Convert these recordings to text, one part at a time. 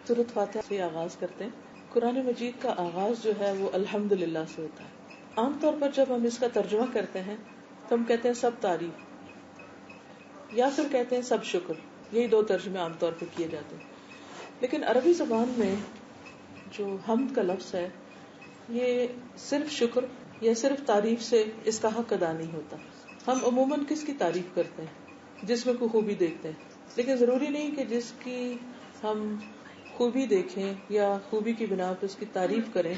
سورۃ فاتحہ سے آغاز کرتے ہیں۔ قرآن مجید کا آغاز جو ہے وہ الحمدللہ سے ہوتا ہے۔ عام طور پر جب ہم اس کا ترجمہ کرتے ہیں تو ہم کہتے ہیں سب تعریف، یا پھر کہتے ہیں سب شکر۔ یہی دو ترجمے عام طور پر کیے جاتے ہیں، لیکن عربی زبان میں جو حمد کا لفظ ہے یہ صرف شکر یا صرف تعریف سے اس کا حق ادا نہیں ہوتا۔ ہم عموماً کس کی تعریف کرتے ہیں؟ جس میں کوئی خوبی دیکھتے ہیں، لیکن ضروری نہیں کہ جس کی ہم خوبی دیکھیں یا خوبی کی بنا پر اس کی تعریف کریں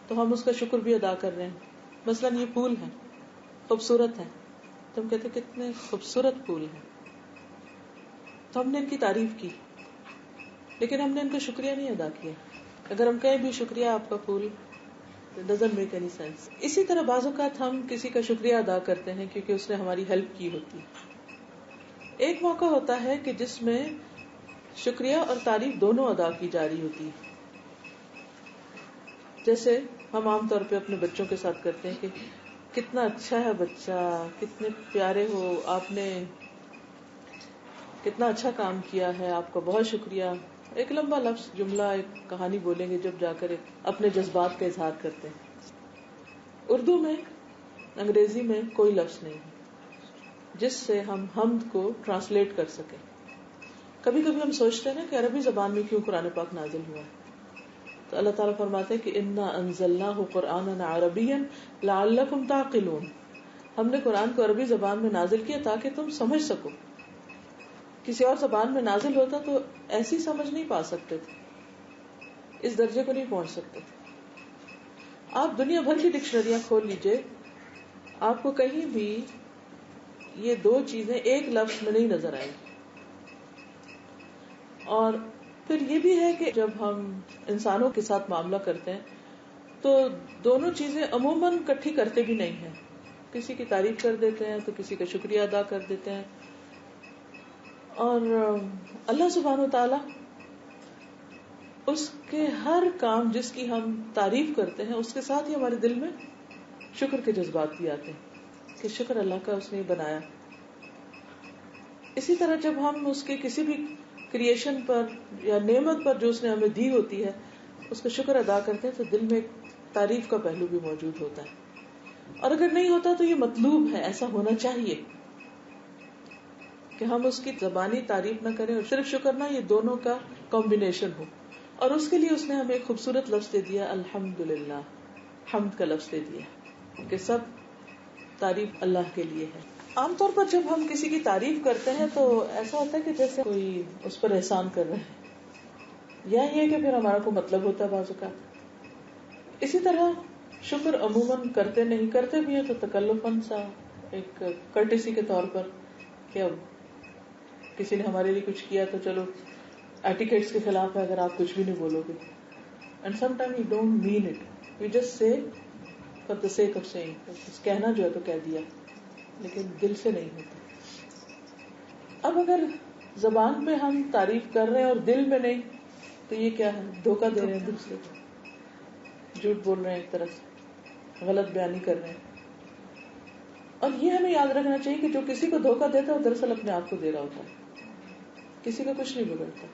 تو ہم اس کا شکر بھی ادا کر رہے ہیں۔ مثلاً یہ پھول ہے، خوبصورت ہے، تو ہم کہتے ہیں کتنے خوبصورت پھول ہیں، تو ہم نے ان کی تعریف کی، لیکن ہم نے ان کا شکریہ نہیں ادا کیا۔ اگر ہم کہیں بھی شکریہ آپ کا پھول، it doesn't make any sense۔ اسی طرح بعض اوقات ہم کسی کا شکریہ ادا کرتے ہیں کیونکہ اس نے ہماری ہیلپ کی ہوتی ہے۔ ایک موقع ہوتا ہے کہ جس میں شکریہ اور تعریف دونوں ادا کی جا رہی ہوتی ہے، جیسے ہم عام طور پہ اپنے بچوں کے ساتھ کرتے ہیں کہ کتنا اچھا ہے بچہ، کتنے پیارے ہو، آپ نے کتنا اچھا کام کیا ہے، آپ کا بہت شکریہ۔ ایک لمبا لفظ جملہ، ایک کہانی بولیں گے جب جا کر اپنے جذبات کا اظہار کرتے ہیں۔ اردو میں، انگریزی میں کوئی لفظ نہیں ہے جس سے ہم حمد کو ٹرانسلیٹ کر سکیں۔ کبھی کبھی ہم سوچتے ہیں نا کہ عربی زبان میں کیوں قرآن پاک نازل ہوا ہے، تو اللہ تعالیٰ فرماتے ہیں کہ انا انزلناہ قرآنا عربیا لعلکم تعقلون، ہم نے قرآن کو عربی زبان میں نازل کیا تاکہ تم سمجھ سکو۔ کسی اور زبان میں نازل ہوتا تو ایسی سمجھ نہیں پا سکتے تھے، اس درجے کو نہیں پہنچ سکتے تھے۔ آپ دنیا بھر کی ڈکشنریاں کھول لیجئے، آپ کو کہیں بھی یہ دو چیزیں ایک لفظ میں نہیں نظر آئیں گی۔ اور پھر یہ بھی ہے کہ جب ہم انسانوں کے ساتھ معاملہ کرتے ہیں تو دونوں چیزیں عموماً کٹھی کرتے بھی نہیں ہیں، کسی کی تعریف کر دیتے ہیں تو کسی کا شکریہ ادا کر دیتے ہیں۔ اور اللہ سبحانہ وتعالی اس کے ہر کام جس کی ہم تعریف کرتے ہیں اس کے ساتھ ہی ہمارے دل میں شکر کے جذبات بھی آتے ہیں کہ شکر اللہ کا اس نے بنایا۔ اسی طرح جب ہم اس کے کسی بھی کریشن پر یا نعمت پر جو اس نے ہمیں دی ہوتی ہے اس کا شکر ادا کرتے ہیں تو دل میں ایک تعریف کا پہلو بھی موجود ہوتا ہے۔ اور اگر نہیں ہوتا تو یہ مطلوب ہے، ایسا ہونا چاہیے کہ ہم اس کی زبانی تعریف نہ کریں اور صرف شکر نہ، یہ دونوں کا کمبینیشن ہو۔ اور اس کے لیے اس نے ہمیں ایک خوبصورت لفظ دے دیا، الحمدللہ، حمد کا لفظ دے دیا کہ سب تعریف اللہ کے لیے ہے۔ عام طور پر جب ہم کسی کی تعریف کرتے ہیں تو ایسا ہوتا ہے کہ جیسے کوئی اس پر احسان کر رہے ہیں، یا یہ کہ پھر ہمارا کوئی مطلب ہوتا ہے بعض اوقات۔ اسی طرح شکر عموماً کرتے نہیں، کرتے بھی ہیں تو تکلفاً سا، ایک کرٹیسی کے طور پر کہ اب کسی نے ہمارے لیے کچھ کیا تو چلو ایٹیکیٹس کے خلاف ہے اگر آپ کچھ بھی نہیں بولو گے۔ And some time you don't mean it, you just say for the sake of saying, کہنا جو ہے تو کہہ دیا لیکن دل سے نہیں ہوتا۔ اب اگر زبان پہ ہم تعریف کر رہے ہیں اور دل میں نہیں تو یہ کیا ہے؟ دھوکہ دے رہے ہیں دوسرے کو، جھوٹ بول رہے ہیں، ایک طرح سے غلط بیانی کر رہے ہیں۔ اور یہ ہمیں یاد رکھنا چاہیے کہ جو کسی کو دھوکہ دیتا ہے وہ دراصل اپنے آپ کو دے رہا ہوتا ہے، کسی کا کچھ نہیں بگڑتا۔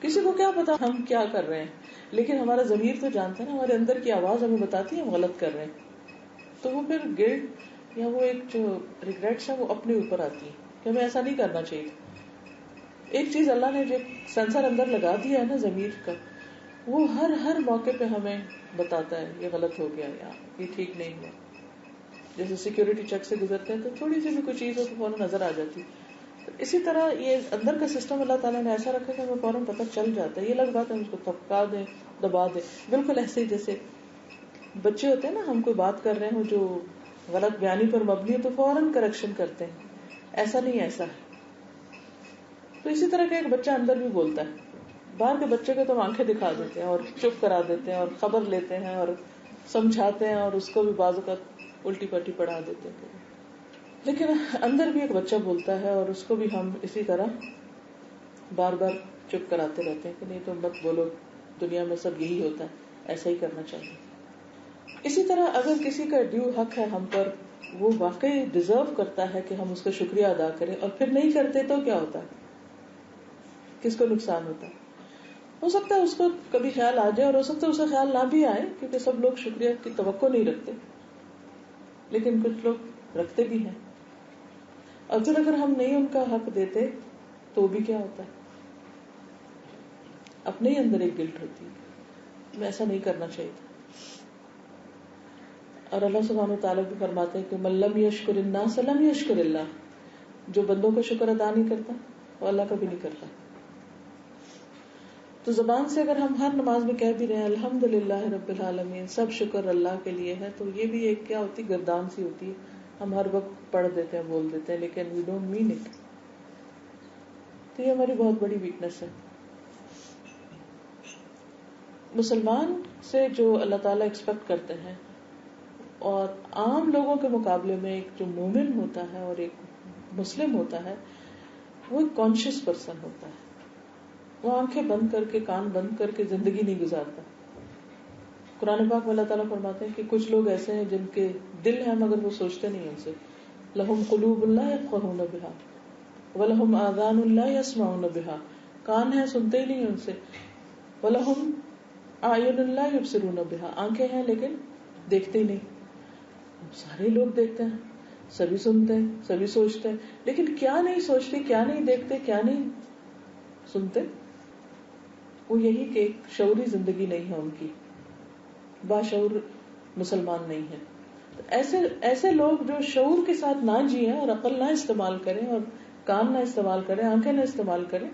کسی کو کیا پتا ہم کیا کر رہے ہیں، لیکن ہمارا ضمیر تو جانتا ہے نا، ہمارے اندر کی آواز ہمیں بتاتی ہے ہم غلط کر رہے ہیں، تو وہ پھر گلٹ یا وہ ایک جو ریگریٹس ہے وہ اپنے اوپر آتی ہے کہ ہمیں ایسا نہیں کرنا چاہیے۔ ایک چیز اللہ نے جو سینسر اندر لگا دیا ہے نا ضمیر کا، وہ ہر موقع پہ ہمیں بتاتا ہے یہ غلط ہو گیا یا یہ ٹھیک نہیں ہوا۔ جیسے سیکیورٹی چیک سے گزرتے ہیں تو تھوڑی سی بھی کوئی چیز ہو تو فوراً نظر آ جاتی۔ تو اسی طرح یہ اندر کا سسٹم اللہ تعالیٰ نے ایسا رکھا کہ ہمیں فوراً پتہ چل جاتا ہے، یہ لگ بات ہے ہم اس کو تھپکا دیں، دبا دیں۔ بالکل ایسے ہی جیسے بچے ہوتے ہیں نا، ہم کوئی بات کر رہے ہوں جو غلط بیانی پر مبنی ہے تو فوراً کریکشن کرتے ہیں، ایسا نہیں ایسا ہے۔ تو اسی طرح کا ایک بچہ اندر بھی بولتا ہے، باہر کے بچے کو تو آنکھیں دکھا دیتے ہیں اور چپ کرا دیتے ہیں اور خبر لیتے ہیں اور سمجھاتے ہیں اور اس کو بھی بعض اوقات الٹی پلٹی پڑھا دیتے ہیں، لیکن اندر بھی ایک بچہ بولتا ہے اور اس کو بھی ہم اسی طرح بار بار چپ کراتے رہتے ہیں کہ نہیں تم مت بولو، دنیا میں سب یہی ہوتا ہے، ایسا ہی کرنا چاہیے۔ اسی طرح اگر کسی کا ڈیو حق ہے ہم پر، وہ واقعی ڈیزرو کرتا ہے کہ ہم اس کا شکریہ ادا کریں، اور پھر نہیں کرتے تو کیا ہوتا ہے، کس کو نقصان ہوتا ہے؟ ہو سکتا ہے اس کو کبھی خیال آ جائے اور ہو سکتا ہے اسے خیال نہ بھی آئے، کیونکہ سب لوگ شکریہ کی توقع نہیں رکھتے، لیکن کچھ لوگ رکھتے بھی ہیں. اور پھر اگر ہم نہیں ان کا حق دیتے تو بھی کیا ہوتا ہے، اپنے ہی اندر ایک گلٹ ہوتی ہے، میں ایسا نہیں کرنا چاہیے تھا. اور اللہ سبحانہ وتعالیٰ بھی فرماتے ہیں کہ من لم یشکر الناس لم یشکر اللہ، جو بندوں کا شکر ادا نہیں کرتا وہ اللہ کا بھی نہیں کرتا. تو زبان سے اگر ہم ہر نماز میں کہہ بھی رہے ہیں الحمدللہ رب العالمین، سب شکر اللہ کے لیے ہے، تو یہ بھی ایک کیا ہوتی گردان سی ہوتی ہے، ہم ہر وقت پڑھ دیتے ہیں بول دیتے ہیں لیکن وی ڈونٹ مین اٹ. تو یہ ہماری بہت بڑی ویکنس ہے. مسلمان سے جو اللہ تعالیٰ ایکسپیکٹ کرتے ہیں، اور عام لوگوں کے مقابلے میں ایک جو مومن ہوتا ہے اور ایک مسلم ہوتا ہے، وہ ایک کانشیس پرسن ہوتا ہے. وہ آنکھیں بند کر کے کان بند کر کے زندگی نہیں گزارتا. قرآن پاک میں اللہ تعالیٰ فرماتے ہیں کہ کچھ لوگ ایسے ہیں جن کے دل ہیں مگر وہ سوچتے نہیں ان سے. لہم قلوب لا یفقہون بہا ولہم آذان لا یسمعون بہا، کان ہیں سنتے ہی نہیں ان سے. ولہم اعین لا یبصرون بہا، آنکھیں ہیں لیکن دیکھتے ہی نہیں. سارے لوگ دیکھتے ہیں، سبھی سنتے ہیں، سبھی سوچتے ہیں، لیکن کیا نہیں سوچتے، کیا نہیں دیکھتے، کیا نہیں سنتے؟ وہ یہی کہ شعوری زندگی نہیں ہے ان کی، باشعور مسلمان نہیں ہے. تو ایسے لوگ جو شعور کے ساتھ نہ جئیں اور عقل نہ استعمال کریں اور کان نہ استعمال کریں، آنکھیں نہ استعمال کریں،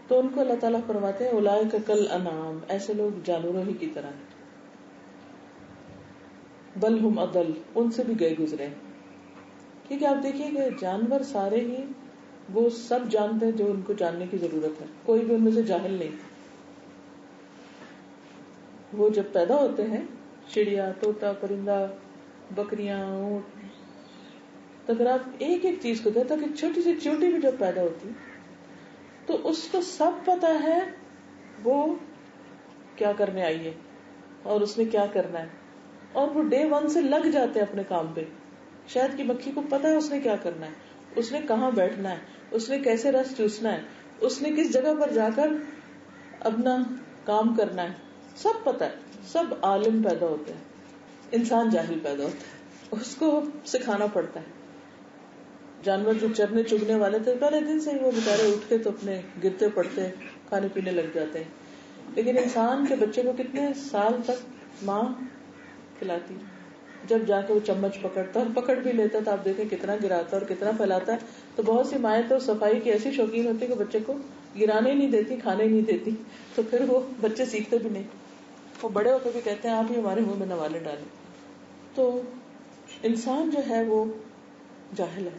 تو ان کو اللہ تعالیٰ فرماتے ہیں اولئک کالانعام، ایسے لوگ جانوروں ہی کی طرح ہیں. بل ہم اضل، ان سے بھی گئے گزرے. کیونکہ آپ دیکھیے کہ جانور سارے ہی وہ سب جانتے ہیں جو ان کو جاننے کی ضرورت ہے، کوئی بھی ان میں سے جاہل نہیں. وہ جب پیدا ہوتے ہیں، چڑیا، طوطا، پرندہ، بکریاں، اونٹ، تو اگر آپ ایک ایک چیز کو دیکھتے کہ چھوٹی سی چیونٹی بھی جب پیدا ہوتی تو اس کو سب پتا ہے وہ کیا کرنے آئی ہے اور اس نے کیا کرنا ہے، اور وہ ڈے ون سے لگ جاتے ہیں اپنے کام پہ. شہد کی مکھی کو پتا ہے اس نے کیا کرنا ہے، اس نے کہاں بیٹھنا ہے، اس نے کیسے رس چوسنا ہے، اس نے کس جگہ پر جا کر اپنا کام کرنا ہے، سب پتا ہے. سب عالم پیدا ہوتے ہیں، انسان جاہل پیدا ہوتا ہے، اس کو سکھانا پڑتا ہے. جانور جو چرنے چگنے والے تھے پہلے دن سے ہی وہ بیچارے اٹھ کے تو اپنے گرتے پڑتے کھانے پینے لگ جاتے ہیں. لیکن انسان کے بچے کو کتنے سال تک ماں کھلاتی، جب جا کے وہ چمچ پکڑتا اور پکڑ بھی لیتا تو آپ دیکھیں کتنا گراتا اور کتنا پھیلاتا ہے. تو بہت سی مائیں تو صفائی کی ایسی شوقین ہوتی کہ بچے کو گرانے نہیں دیتی، کھانے نہیں دیتی، تو پھر وہ بچے سیکھتے بھی نہیں. وہ بڑے ہو کے بھی کہتے ہیں آپ ہی ہمارے منہ میں نوالے ڈالیں. تو انسان جو ہے وہ جاہل ہے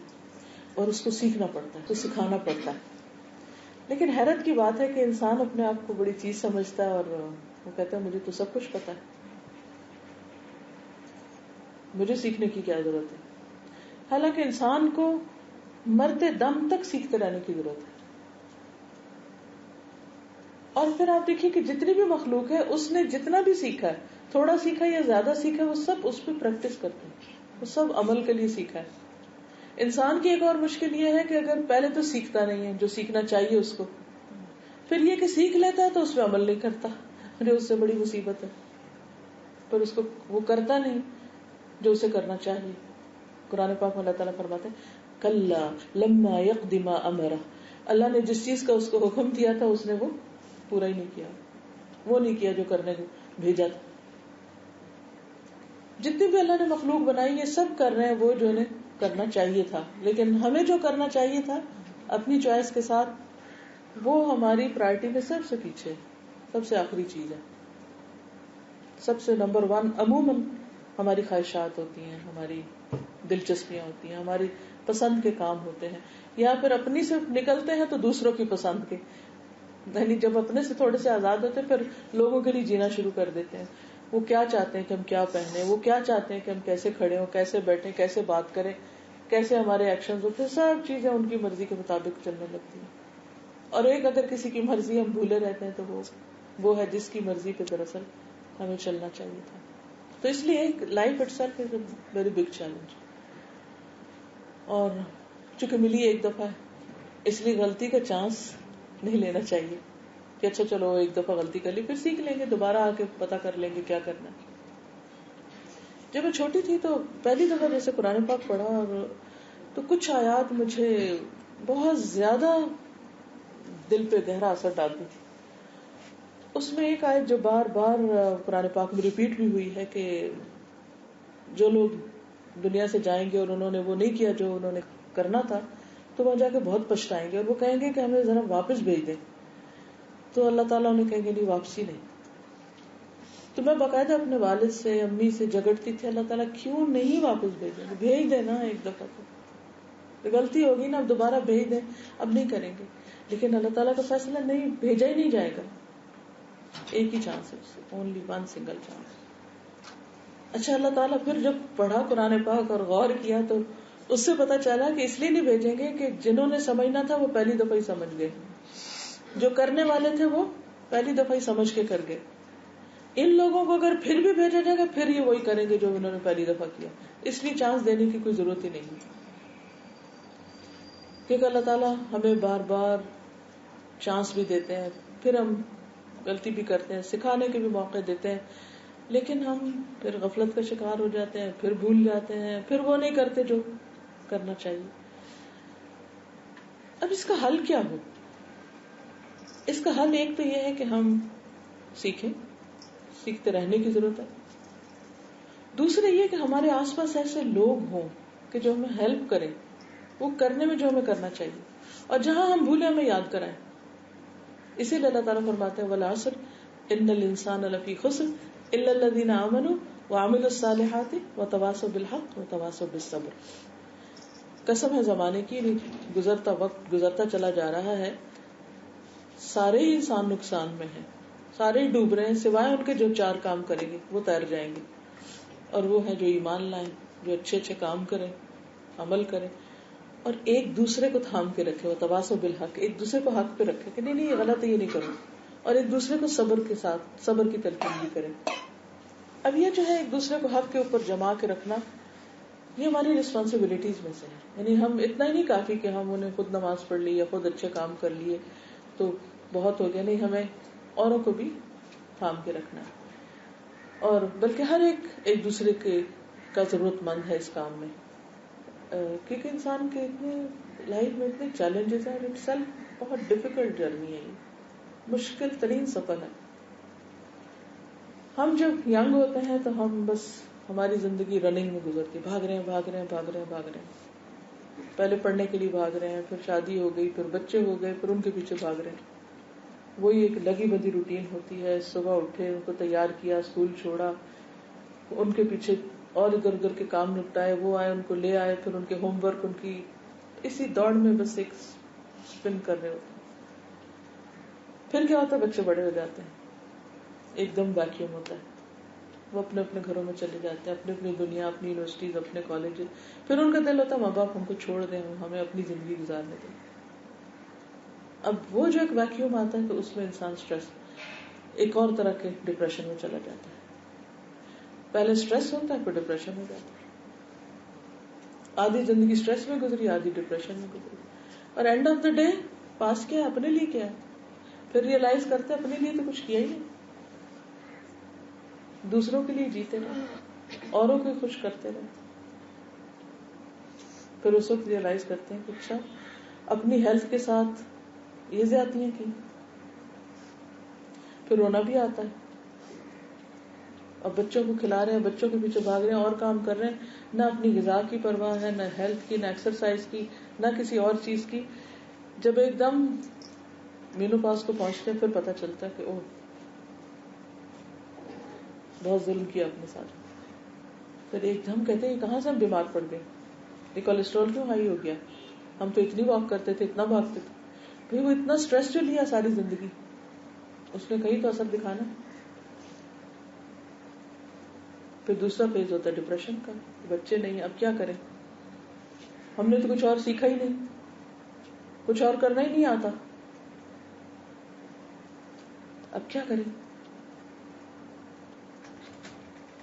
اور اس کو سیکھنا پڑتا ہے، تو سکھانا پڑتا ہے. لیکن حیرت کی بات ہے کہ انسان اپنے آپ کو بڑی چیز سمجھتا ہے اور وہ کہتا ہے مجھے تو سب کچھ پتا ہے، مجھے سیکھنے کی کیا ضرورت ہے. حالانکہ انسان کو مرتے دم تک سیکھتے رہنے کی ضرورت ہے. اور پھر آپ دیکھیے کہ جتنی بھی مخلوق ہے اس نے جتنا بھی سیکھا ہے، تھوڑا سیکھا یا زیادہ سیکھا، وہ سب اس پہ پریکٹس کرتے ہیں، وہ سب عمل کے لیے سیکھا ہے. انسان کی ایک اور مشکل یہ ہے کہ اگر پہلے تو سیکھتا نہیں ہے جو سیکھنا چاہیے اس کو، پھر یہ کہ سیکھ لیتا ہے تو اس پہ عمل نہیں کرتا، جو اس سے بڑی مصیبت ہے. پر اس کو وہ کرتا نہیں جو اسے کرنا چاہیے. قرآن پاک میں اللہ تعالیٰ فرماتے ہیں کلا لما یقض ما امرہ، اللہ نے جس چیز کا اس کو حکم دیا تھا اس نے وہ پورا ہی نہیں کیا، وہ نہیں کیا جو کرنے کو بھیجا تھا. جتنی بھی اللہ نے مخلوق بنائی یہ سب کر رہے ہیں وہ جو انہیں کرنا چاہیے تھا، لیکن ہمیں جو کرنا چاہیے تھا اپنی چوائس کے ساتھ، وہ ہماری پرائرٹی میں سب سے پیچھے، سب سے آخری چیز ہے. سب سے نمبر 1 عموماً ہماری خواہشات ہوتی ہیں، ہماری دلچسپیاں ہوتی ہیں، ہماری پسند کے کام ہوتے ہیں، یا پھر اپنی سے نکلتے ہیں تو دوسروں کی پسند کے. یعنی جب اپنے سے تھوڑے سے آزاد ہوتے ہیں پھر لوگوں کے لیے جینا شروع کر دیتے ہیں. وہ کیا چاہتے ہیں کہ ہم کیا پہنے، وہ کیا چاہتے ہیں کہ ہم کیسے کھڑے ہوں، کیسے بیٹھیں، کیسے بات کریں، کیسے ہمارے ایکشنز ہوتے ہیں، سب چیزیں ان کی مرضی کے مطابق چلنے لگتی ہیں. اور ایک اگر کسی کی مرضی ہم بھولے رہتے ہیں تو وہ ہے جس کی مرضی پہ دراصل ہمیں چلنا چاہیے تھا. تو اس لیے life it self is a very big challenge. اور چونکہ ملی ایک دفعہ اس لیے غلطی کا چانس نہیں لینا چاہیے. کہ اچھا چلو ایک دفعہ غلطی کر لی پھر سیکھ لیں گے, دوبارہ آ کے پتا کر لیں گے کیا کرنا ہے. جب میں چھوٹی تھی تو پہلی دفعہ جیسے قرآن پاک پڑھا اور تو کچھ آیات مجھے بہت زیادہ دل پہ گہرا اثر ڈالتی تھی. اس میں ایک آیت جو بار بار قرآن پاک میں ریپیٹ بھی ہوئی ہے کہ جو لوگ دنیا سے جائیں گے اور انہوں نے وہ نہیں کیا جو انہوں نے کرنا تھا تو وہاں جا کے بہت پچھتائیں گے اور وہ کہیں گے کہ ہمیں ذرا واپس بھیج دیں. تو اللہ تعالیٰ انہیں کہیں گے نہیں, واپسی نہیں. تو میں باقاعدہ اپنے والد سے امی سے جھگڑتی تھی, اللہ تعالیٰ کیوں نہیں واپس بھیجیں گے, بھیج دینا ایک دفعہ تو غلطی ہوگی نا, اب دوبارہ بھیج دیں, اب نہیں کریں گے. لیکن اللہ تعالیٰ کا فیصلہ نہیں, بھیجا ہی نہیں جائے گا, ایک ہی چانس ہے, اونلی ون سنگل چانس. اچھا اللہ تعالیٰ پھر جب پڑھا قرآن پاک اور غور کیا تو اس سے پتا چلا کہ اس لیے نہیں بھیجیں گے کہ جنہوں نے سمجھنا تھا وہ پہلی دفعہ ہی سمجھ گئے, جو کرنے والے تھے وہ پہلی دفعہ ہی سمجھ کے کر گئے. ان لوگوں کو اگر پھر بھی بھیجا جائے گا پھر یہ وہی کریں گے جو انہوں نے پہلی دفعہ کیا, اس لیے چانس دینے کی کوئی ضرورت ہی نہیں. کیونکہ اللہ تعالیٰ ہمیں بار بار چانس بھی دیتے ہیں, پھر ہم غلطی بھی کرتے ہیں, سکھانے کے بھی موقع دیتے ہیں, لیکن ہم پھر غفلت کا شکار ہو جاتے ہیں, پھر بھول جاتے ہیں, پھر وہ نہیں کرتے جو کرنا چاہیے. اب اس کا حل کیا ہو؟ اس کا حل ایک تو یہ ہے کہ ہم سیکھیں, سیکھتے رہنے کی ضرورت ہے. دوسرے یہ کہ ہمارے آس پاس ایسے لوگ ہوں کہ جو ہمیں ہیلپ کریں وہ کرنے میں جو ہمیں کرنا چاہیے, اور جہاں ہم بھولے ہمیں یاد کرائیں. اسی لیے اللہ تعالیٰ فرماتے ہیں والعصر ان الانسان لفی خسر الا الذین آمنوا وعملوا الصالحات وتواصوا بالحق وتواصوا بالصبر. قسم ہے زمانے کی, گزرتا وقت گزرتا چلا جا رہا ہے, سارے ہی انسان نقصان میں ہیں, سارے ہی ڈوب رہے ہیں, سوائے ان کے جو چار کام کریں گے وہ تیر جائیں گے, اور وہ ہے جو ایمان لائیں, جو اچھے اچھے کام کریں, عمل کریں, اور ایک دوسرے کو تھام کے رکھے, وہ تواصوا بالحق, ایک دوسرے کو حق پہ رکھے کہ نہیں یہ غلط ہے یہ نہیں کرو, اور ایک دوسرے کو صبر کے ساتھ صبر کی تلقین بھی کریں. اب یہ جو ہے ایک دوسرے کو حق کے اوپر جما کے رکھنا یہ ہماری ریسپانسبلٹیز میں سے ہے. یعنی ہم اتنا ہی نہیں کافی کہ ہم انہیں خود نماز پڑھ لی یا خود اچھے کام کر لیے تو بہت ہو گیا, نہیں ہمیں اوروں کو بھی تھام کے رکھنا ہے, اور بلکہ ہر ایک دوسرے کا ضرورت مند ہے اس کام میں, کیونکہ انسان کے اتنے لائف میں اتنے چیلنجز ہیں, اور اٹ سیلف بہت ڈیفیکلٹ جرنی ہے, یہ مشکل ترین سفر ہے. ہم جب ینگ ہوتے ہیں تو ہم بس ہماری زندگی رننگ میں گزرتی, بھاگ رہے ہیں, پہلے پڑھنے کے لیے بھاگ رہے ہیں, پھر شادی ہو گئی, پھر بچے ہو گئے, پھر ان کے پیچھے بھاگ رہے ہیں. وہی ایک لگی بدی روٹین ہوتی ہے, صبح اٹھے, ان کو تیار کیا, اسکول چھوڑا, ان کے پیچھے اور ادھر ادھر کے کام نپٹائے, وہ آئے ان کو لے آئے, پھر ان کے ہوم ورک, ان کی اسی دوڑ میں بس ایک اسپن کر رہے ہوتے ہیں. پھر کیا ہوتا ہے, بچے بڑے ہو جاتے ہیں, ایک دم ویکیوم ہوتا ہے, وہ اپنے اپنے گھروں میں چلے جاتے ہیں, اپنی اپنی دنیا, اپنی یونیورسٹیز, اپنے کالجز. پھر ان کا دل ہوتا ہے ماں باپ ہم کو چھوڑ دیں, ہمیں اپنی زندگی گزارنے دیں. اب وہ جو ایک ویکیوم آتا ہے تو اس میں انسان اسٹریس, ایک اور طرح کے ڈپریشن میں چلا جاتا ہے. پہلے اسٹریس ہوتا ہے, پھر ڈپریشن ہو جاتا ہے. آدھی زندگی اسٹریس میں گزری, آدھی ڈپریشن میں گزری, اور اینڈ آف دا ڈے پاس کیا ہے, اپنے لیے کیا ہے, پھر ریئلائز کرتے اپنے لیے تو کچھ کیا ہی نہیں, دوسروں کے لیے جیتے رہے, اوروں کو خوش کرتے رہے. پھر اس وقت ریئلائز کرتے ہیں کہ اچھا اپنی ہیلتھ کے ساتھ یہ زیادتیاں کی, پھر رونا بھی آتا ہے. اب بچوں کو کھلا رہے ہیں, بچوں کے پیچھے بھاگ رہے ہیں, اور کام کر رہے ہیں, نہ اپنی غذا کی پرواہ ہے, نہ ہیلتھ کی, نہ ایکسرسائز کی, نہ کسی اور چیز کی. جب ایک دم مینو پاس کو پہنچتے ہیں پھر پتہ چلتا ہے کہ اوہ بہت ظلم کیا اپنے ساتھ. پھر ایک دم کہتے ہیں کہاں سے ہم بیمار پڑ گئے, یہ کولیسٹرول کیوں ہائی ہو گیا, ہم تو اتنی واک کرتے تھے, اتنا بھاگتے تھے. بھئی وہ اتنا اسٹریس جو لیا ساری زندگی, اس نے کہیں تو اثر دکھانا. پھر دوسرا فیز ہوتا ہے ڈپریشن کا, بچے نہیں, اب کیا کریں, ہم نے تو کچھ اور سیکھا ہی نہیں, کچھ اور کرنا ہی نہیں آتا, اب کیا کریں.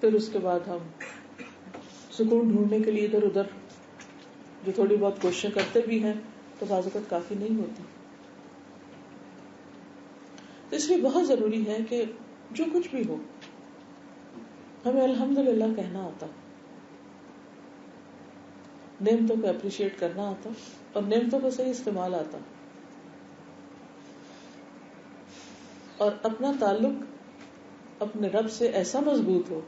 پھر اس کے بعد ہم سکون ڈھونڈنے کے لیے ادھر ادھر جو تھوڑی بہت کوششیں کرتے بھی ہیں تو بعض اوقات کافی نہیں ہوتی. اس لیے بہت ضروری ہے کہ جو کچھ بھی ہو ہمیں الحمدللہ کہنا آتا، نعمتوں کو اپریشیٹ کرنا آتا اور نعمتوں کو صحیح استعمال آتا، اور اپنا تعلق اپنے رب سے ایسا مضبوط ہو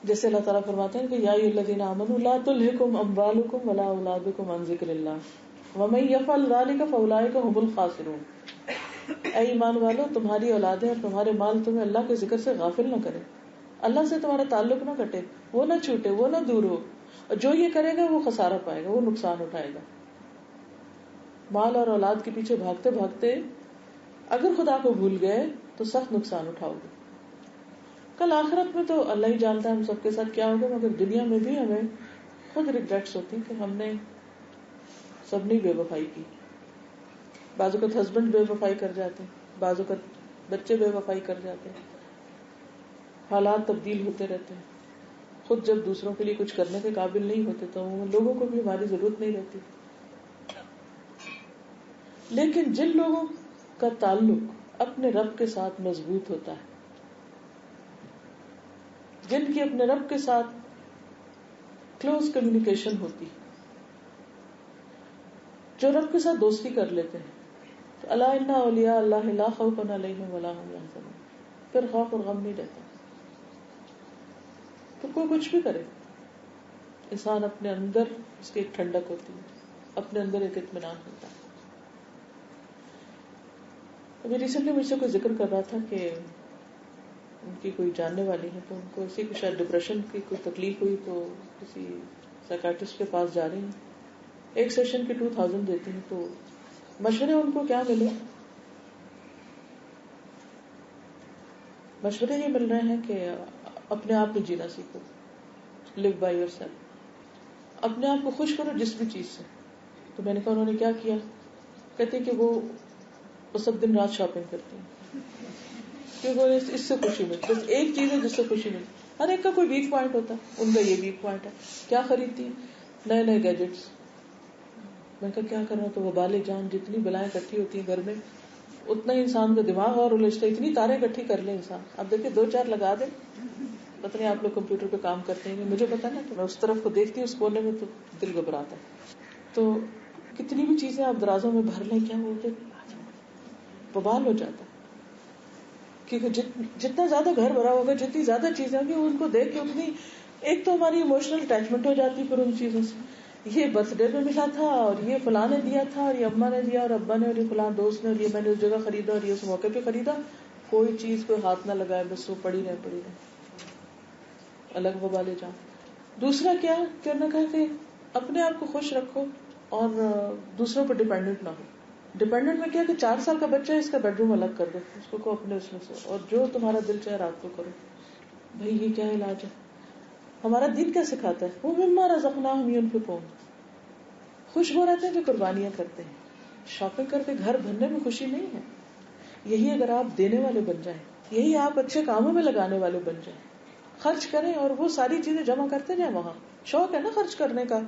جیسے اللہ تعالیٰ فرماتے ہیں کہ یا ایھا الذین آمنوا لا تلھکم اموالکم ولا اولادکم عن ذکر اللہ ومن یفعل ذلک فاولئک هم الخاسرون. اے ایمان والو، تمہاری اولادیں اور تمہارے مال تمہیں اللہ کے ذکر سے غافل نہ کرے، اللہ سے تمہارا تعلق نہ کٹے، وہ نہ چھوٹے، وہ نہ دور ہو، اور جو یہ کرے گا وہ خسارہ پائے گا، وہ نقصان اٹھائے گا. مال اور اولاد کے پیچھے بھاگتے بھاگتے اگر خدا کو بھول گئے تو سخت نقصان اٹھاؤ گے. کل آخرت میں تو اللہ ہی جانتا ہے ہم سب کے ساتھ کیا ہوگا، مگر دنیا میں بھی ہمیں خود ریگریٹس ہوتی ہیں کہ ہم نے سب نے بے وفائی کی. بعض اوقات ہسبینڈ بے وفائی کر جاتے ہیں، بعض اوقات بچے بے وفائی کر جاتے ہیں، حالات تبدیل ہوتے رہتے ہیں. خود جب دوسروں کے لیے کچھ کرنے کے قابل نہیں ہوتے تو لوگوں کو بھی ہماری ضرورت نہیں رہتی. لیکن جن لوگوں کا تعلق اپنے رب کے ساتھ مضبوط ہوتا ہے، جن کی اپنے رب کے ساتھ کلوز کمیونیکیشن ہوتی، جو رب کے ساتھ دوستی کر لیتے ہیں، تو الا ان اولیاء اللہ لا خوف علیہم ولا هم يحزنون، پھر خوف اور غم نہیں رہتا. تو کوئی کچھ بھی کرے، انسان اپنے اندر اس کی ایک ٹھنڈک ہوتی ہے، اپنے اندر ایک اطمینان ہوتا ہے. ابھی ریسنٹلی مجھ سے کوئی ذکر کر رہا تھا کہ ان کی کوئی جاننے والی ہے تو ان کو اسی کو شاید ڈپریشن کی کوئی تکلیف ہوئی تو کسی سائیکاٹرسٹ کے پاس جا رہی ہیں. ایک سیشن کے 2000 دیتی ہیں. تو مشورے ان کو کیا ملے؟ مشورے یہ مل رہے ہیں کہ اپنے آپ میں جینا سیکھو، live by yourself. اپنے آپ کو خوش کرو جس بھی چیز سے. تو میں نے کہا انہوں نے کیا کیا؟ کہتے کہ وہ سب دن رات شاپنگ کرتی ہیں کیونکہ اس سے خوشی ملتی. بس ایک چیز ہے جس سے خوشی ملتی. ہر ایک کا کوئی ویک پوائنٹ ہوتا ہے، ان کا یہ ویک پوائنٹ ہے. کیا خریدتی ہیں؟ نئے نئے گیجٹس. میں کہا کیا کرنا؟ تو وبال جان، جتنی بلائیں اکٹھی ہوتی ہیں گھر میں اتنا ہی انسان کا دماغ اور الجھتا ہے. اتنی تاریں اکٹھی کر لیں انسان. آپ دیکھیں 2-4 لگا دیں. پتہ نہیں آپ لوگ کمپیوٹر پہ کام کرتے ہیں، مجھے پتا نا کہ میں اس طرف کو دیکھتی ہوں، اس کونے میں تو دل گھبراتا ہے. تو کتنی بھی چیزیں آپ درازوں میں بھر لیں، کیا بولتے ببال ہو جاتا ہے. کیونکہ جتنا زیادہ گھر بھرا ہوگا، جتنی زیادہ چیزیں ہوں گی، ان کو دیکھ کے اتنی ایک تو ہماری ایموشنل اٹیچمنٹ ہو جاتی ہے پھر ان چیزوں سے. یہ برتھ ڈے میں ملا تھا اور یہ فلاں نے دیا تھا اور یہ اماں نے دیا اور ابا نے اور یہ فلاں دوست نے اور یہ میں نے اس جگہ خریدا اور یہ اس موقع پہ خریدا. کوئی چیز کوئی ہاتھ نہ لگائے، بس وہ پڑی رہے. الگ وبالے جان. دوسرا کیا کہ انہوں نے کہا کہ اپنے آپ کو خوش رکھو اور دوسروں پر ڈیپینڈنٹ نہ ہو. ڈیپینڈنٹ میں کیا کہ 4 سال کا بچہ ہے، اس کا بیڈ روم الگ کر دو، اس کو اپنے اس میں سے، اور جو تمہارا دل چاہے رات کو کرو. بھائی یہ کیا علاج ہے؟ ہمارا دین کیا سکھاتا ہے؟ وہ مما رزقناہم ينفقون. خوش وہ رہتے ہیں جو قربانیاں کرتے ہیں. شاپنگ کر کے گھر بھرنے میں خوشی نہیں ہے. یہی اگر آپ دینے والے بن جائیں، یہی آپ اچھے کاموں میں لگانے والے بن جائیں، خرچ کریں اور وہ ساری چیزیں جمع کرتے جائیں. وہاں شوق ہے نا خرچ کرنے کا،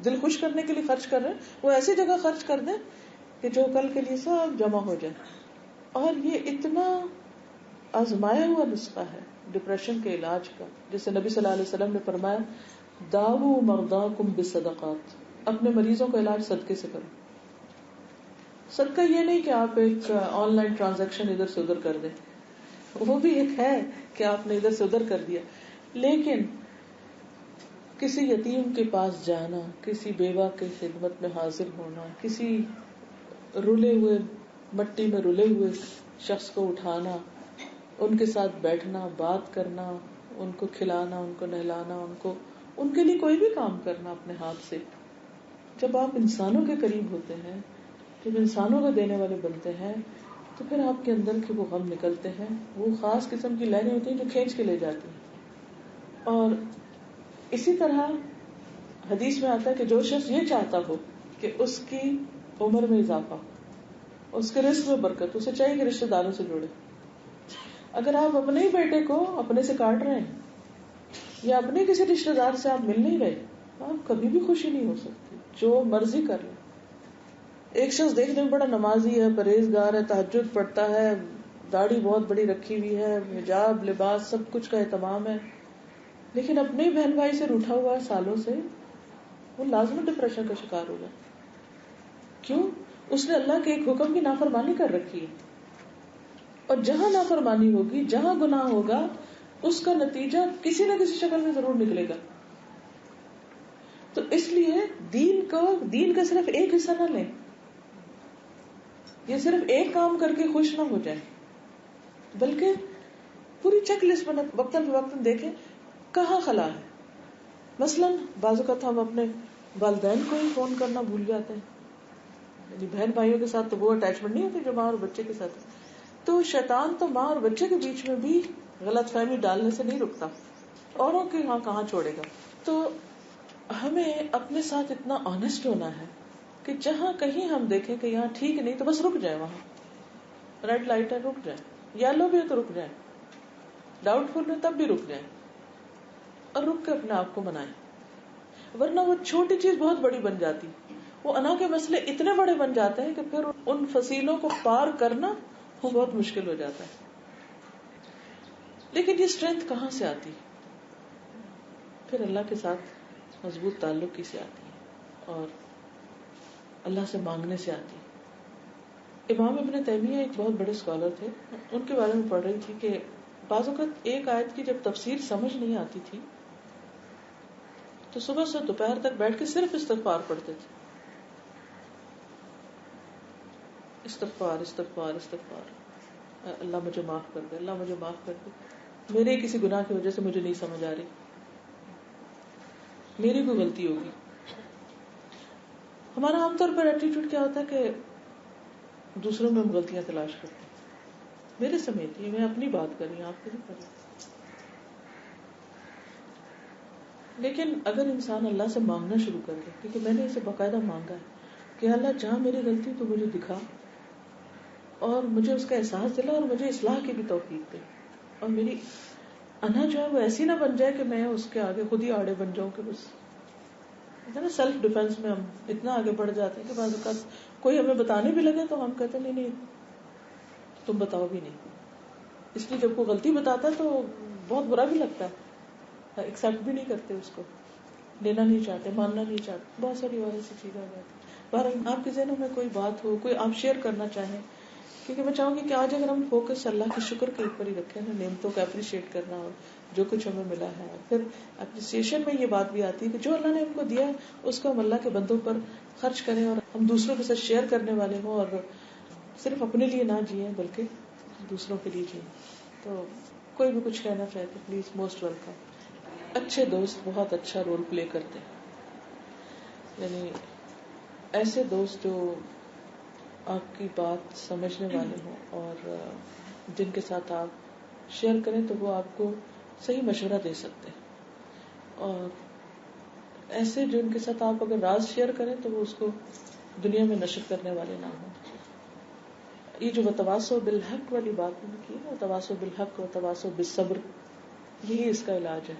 دل خوش کرنے کے لیے خرچ کر رہے ہیں، وہ ایسی جگہ خرچ کر دیں کہ جو کل کے لیے سب جمع ہو جائے. اور یہ اتنا آزمایا ہوا نسخہ ہے ڈپریشن کے علاج کا، جیسے نبی صلی اللہ علیہ وسلم نے فرمایا داؤ مرضاکم بالصدقات. اپنے مریضوں کا علاج صدقے سے کرو. صدقہ یہ نہیں کہ آپ ایک آن لائن ٹرانزیکشن ادھر سے ادھر کر دیں، وہ بھی ایک ہے کہ آپ نے ادھر سے ادھر کر دیا، لیکن کسی یتیم کے پاس جانا، کسی بیوہ کی خدمت میں حاضر ہونا، کسی رلے ہوئے مٹی میں رلے ہوئے شخص کو اٹھانا، ان کے ساتھ بیٹھنا، بات کرنا، ان کو کھلانا، ان کو نہلانا، ان کے لیے کوئی بھی کام کرنا اپنے ہاتھ سے. جب آپ انسانوں کے قریب ہوتے ہیں، جب انسانوں کو دینے والے بنتے ہیں، تو پھر آپ کے اندر کے وہ غم نکلتے ہیں. وہ خاص قسم کی لہریں ہوتی ہیں جو کھینچ کے لے جاتی ہیں. اور اسی طرح حدیث میں آتا ہے کہ جو شخص یہ چاہتا ہو کہ اس کی عمر میں اضافہ ہو، اس کے رزق میں برکت، اسے چاہیے کہ رشتہ داروں سے جڑے. اگر آپ اپنے ہی بیٹے کو اپنے سے کاٹ رہے ہیں یا اپنے کسی رشتہ دار سے آپ مل نہیں رہے، تو آپ کبھی بھی خوشی نہیں ہو سکتی، جو مرضی کر لیں. ایک شخص دیکھنے میں بڑا نمازی ہے، پرہیزگار ہے، تہجد پڑھتا ہے، داڑھی بہت بڑی رکھی ہوئی ہے، حجاب لباس سب کچھ کا اہتمام ہے، لیکن اپنے بہن بھائی سے روٹھا ہوا ہے سالوں سے، وہ لازمن ڈپریشن کا شکار ہوگا. کیوں؟ اس نے اللہ کے ایک حکم کی نافرمانی کر رکھی ہے. اور جہاں نافرمانی ہوگی، جہاں گناہ ہوگا، اس کا نتیجہ کسی نہ کسی شکل میں ضرور نکلے گا. تو اس لیے دین کا صرف ایک حصہ نہ لیں، یہ صرف ایک کام کر کے خوش نہ ہو جائیں، بلکہ پوری چیک لسٹ میں وقتاً فوقتاً دیکھیں کہاں خلا ہے. مثلاً بعض اوقات ہم اپنے والدین کو ہی فون کرنا بھول جاتے ہیں، یعنی بہن بھائیوں کے ساتھ تو وہ اٹیچمنٹ نہیں ہوتی جو ماں اور بچے کے ساتھ. تو شیطان تو ماں اور بچے کے بیچ میں بھی غلط فہمی ڈالنے سے نہیں رکتا، اوروں کے ہاں کہاں چھوڑے گا. تو ہمیں اپنے ساتھ اتنا آنےسٹ ہونا ہے کہ جہاں کہیں ہم دیکھیں کہ یہاں ٹھیک نہیں تو بس رک جائیں. وہاں ریڈ لائٹ ہے رک جائیں، یلو بھی ہے تو رک جائیں، ڈاؤٹ فل ہے تب بھی رک جائیں اور رک کے اپنے آپ کو منائیں. ورنہ وہ چھوٹی چیز بہت بڑی بن جاتی، وہ انا کے مسئلے اتنے بڑے بن جاتے ہیں کہ پھر ان فصیلوں کو پار کرنا وہ بہت مشکل ہو جاتا ہے. لیکن یہ اسٹرینتھ کہاں سے آتی؟ پھر اللہ کے ساتھ مضبوط تعلق کی سے آتی ہے اور اللہ سے مانگنے سے آتی ہے. امام ابن تیمیہ ایک بہت بڑے اسکالر تھے، ان کے بارے میں پڑھ رہی تھی کہ بعض اوقات ایک آیت کی جب تفسیر سمجھ نہیں آتی تھی تو صبح سے دوپہر تک بیٹھ کے صرف استغفار پڑھتے تھے. استغفار استغفار استغفار، اللہ مجھے معاف کر دے، اللہ مجھے معاف کر دے، میرے کسی گناہ کی وجہ سے مجھے نہیں سمجھ آ رہی، میری کوئی غلطی ہوگی. ہمارا عام طور پر ایٹیٹیوڈ کیا ہوتا ہے کہ دوسروں میں ہم غلطیاں تلاش کرتے ہیں. میرے سمیت یہ میں اپنی بات کر رہی ہوں، آپ کو نہیں کر رہی. لیکن اگر انسان اللہ سے مانگنا شروع کر دے، کیونکہ میں نے اسے باقاعدہ مانگا ہے کہ اللہ جہاں میری غلطی تو مجھے دکھا اور مجھے اس کا احساس دلا اور مجھے اصلاح کی بھی توفیق دے، اور میری انا جو ہے وہ ایسی نہ بن جائے کہ میں اس کے آگے خود ہی آڑے بن جاؤں کہ بس سیلف ڈیفenس میں ہم اتنا آگے بڑھ جاتے ہیں کہ بعض اوقات کوئی ہمیں بتانے بھی لگے تو ہم کہتے ہیں نہیں نہیں تم بتاؤ بھی نہیں. اس لیے جب کوئی غلطی بتاتا ہے تو بہت برا بھی لگتا ہے، ایکسپٹ بھی نہیں کرتے، اس کو لینا نہیں چاہتے، ماننا نہیں چاہتے، بہت ساری اور ایسی چیزیں ہو جاتی. بہرحال آپ کے ذہنوں میں کوئی بات ہو، کوئی آپ شیئر کرنا چاہیں، کیونکہ میں چاہوں گی کہ آج اگر ہم فوکس اللہ کے شکر کے اوپر ہی رکھیں نا، نعمتوں کو اپریشیٹ کرنا اور جو کچھ ہمیں ملا ہے، پھر اپریسیشن میں یہ بات بھی آتی ہے کہ جو اللہ نے ہم کو دیا اس کو ہم اللہ کے بندوں پر خرچ کریں اور ہم دوسروں کے ساتھ شیئر کرنے والے ہوں اور صرف اپنے لیے نہ جئیں بلکہ دوسروں کے لیے جئیں. تو کوئی بھی کچھ کہنا چاہے تو پلیز موسٹ ویلکم. اچھے دوست بہت اچھا رول پلے کرتے ہیں، یعنی ایسے دوست جو آپ کی بات سمجھنے والے ہوں اور جن کے ساتھ آپ شیئر کریں تو وہ آپ کو صحیح مشورہ دے سکتے ہیں، اور ایسے جن کے ساتھ آپ اگر راز شیئر کریں تو وہ اس کو دنیا میں نشر کرنے والے نہ ہوں. یہ جو وتواصوا بالحق والی بات میں کی ہے، وتواصوا بالحق وتواصوا بالصبر، یہی اس کا علاج ہے.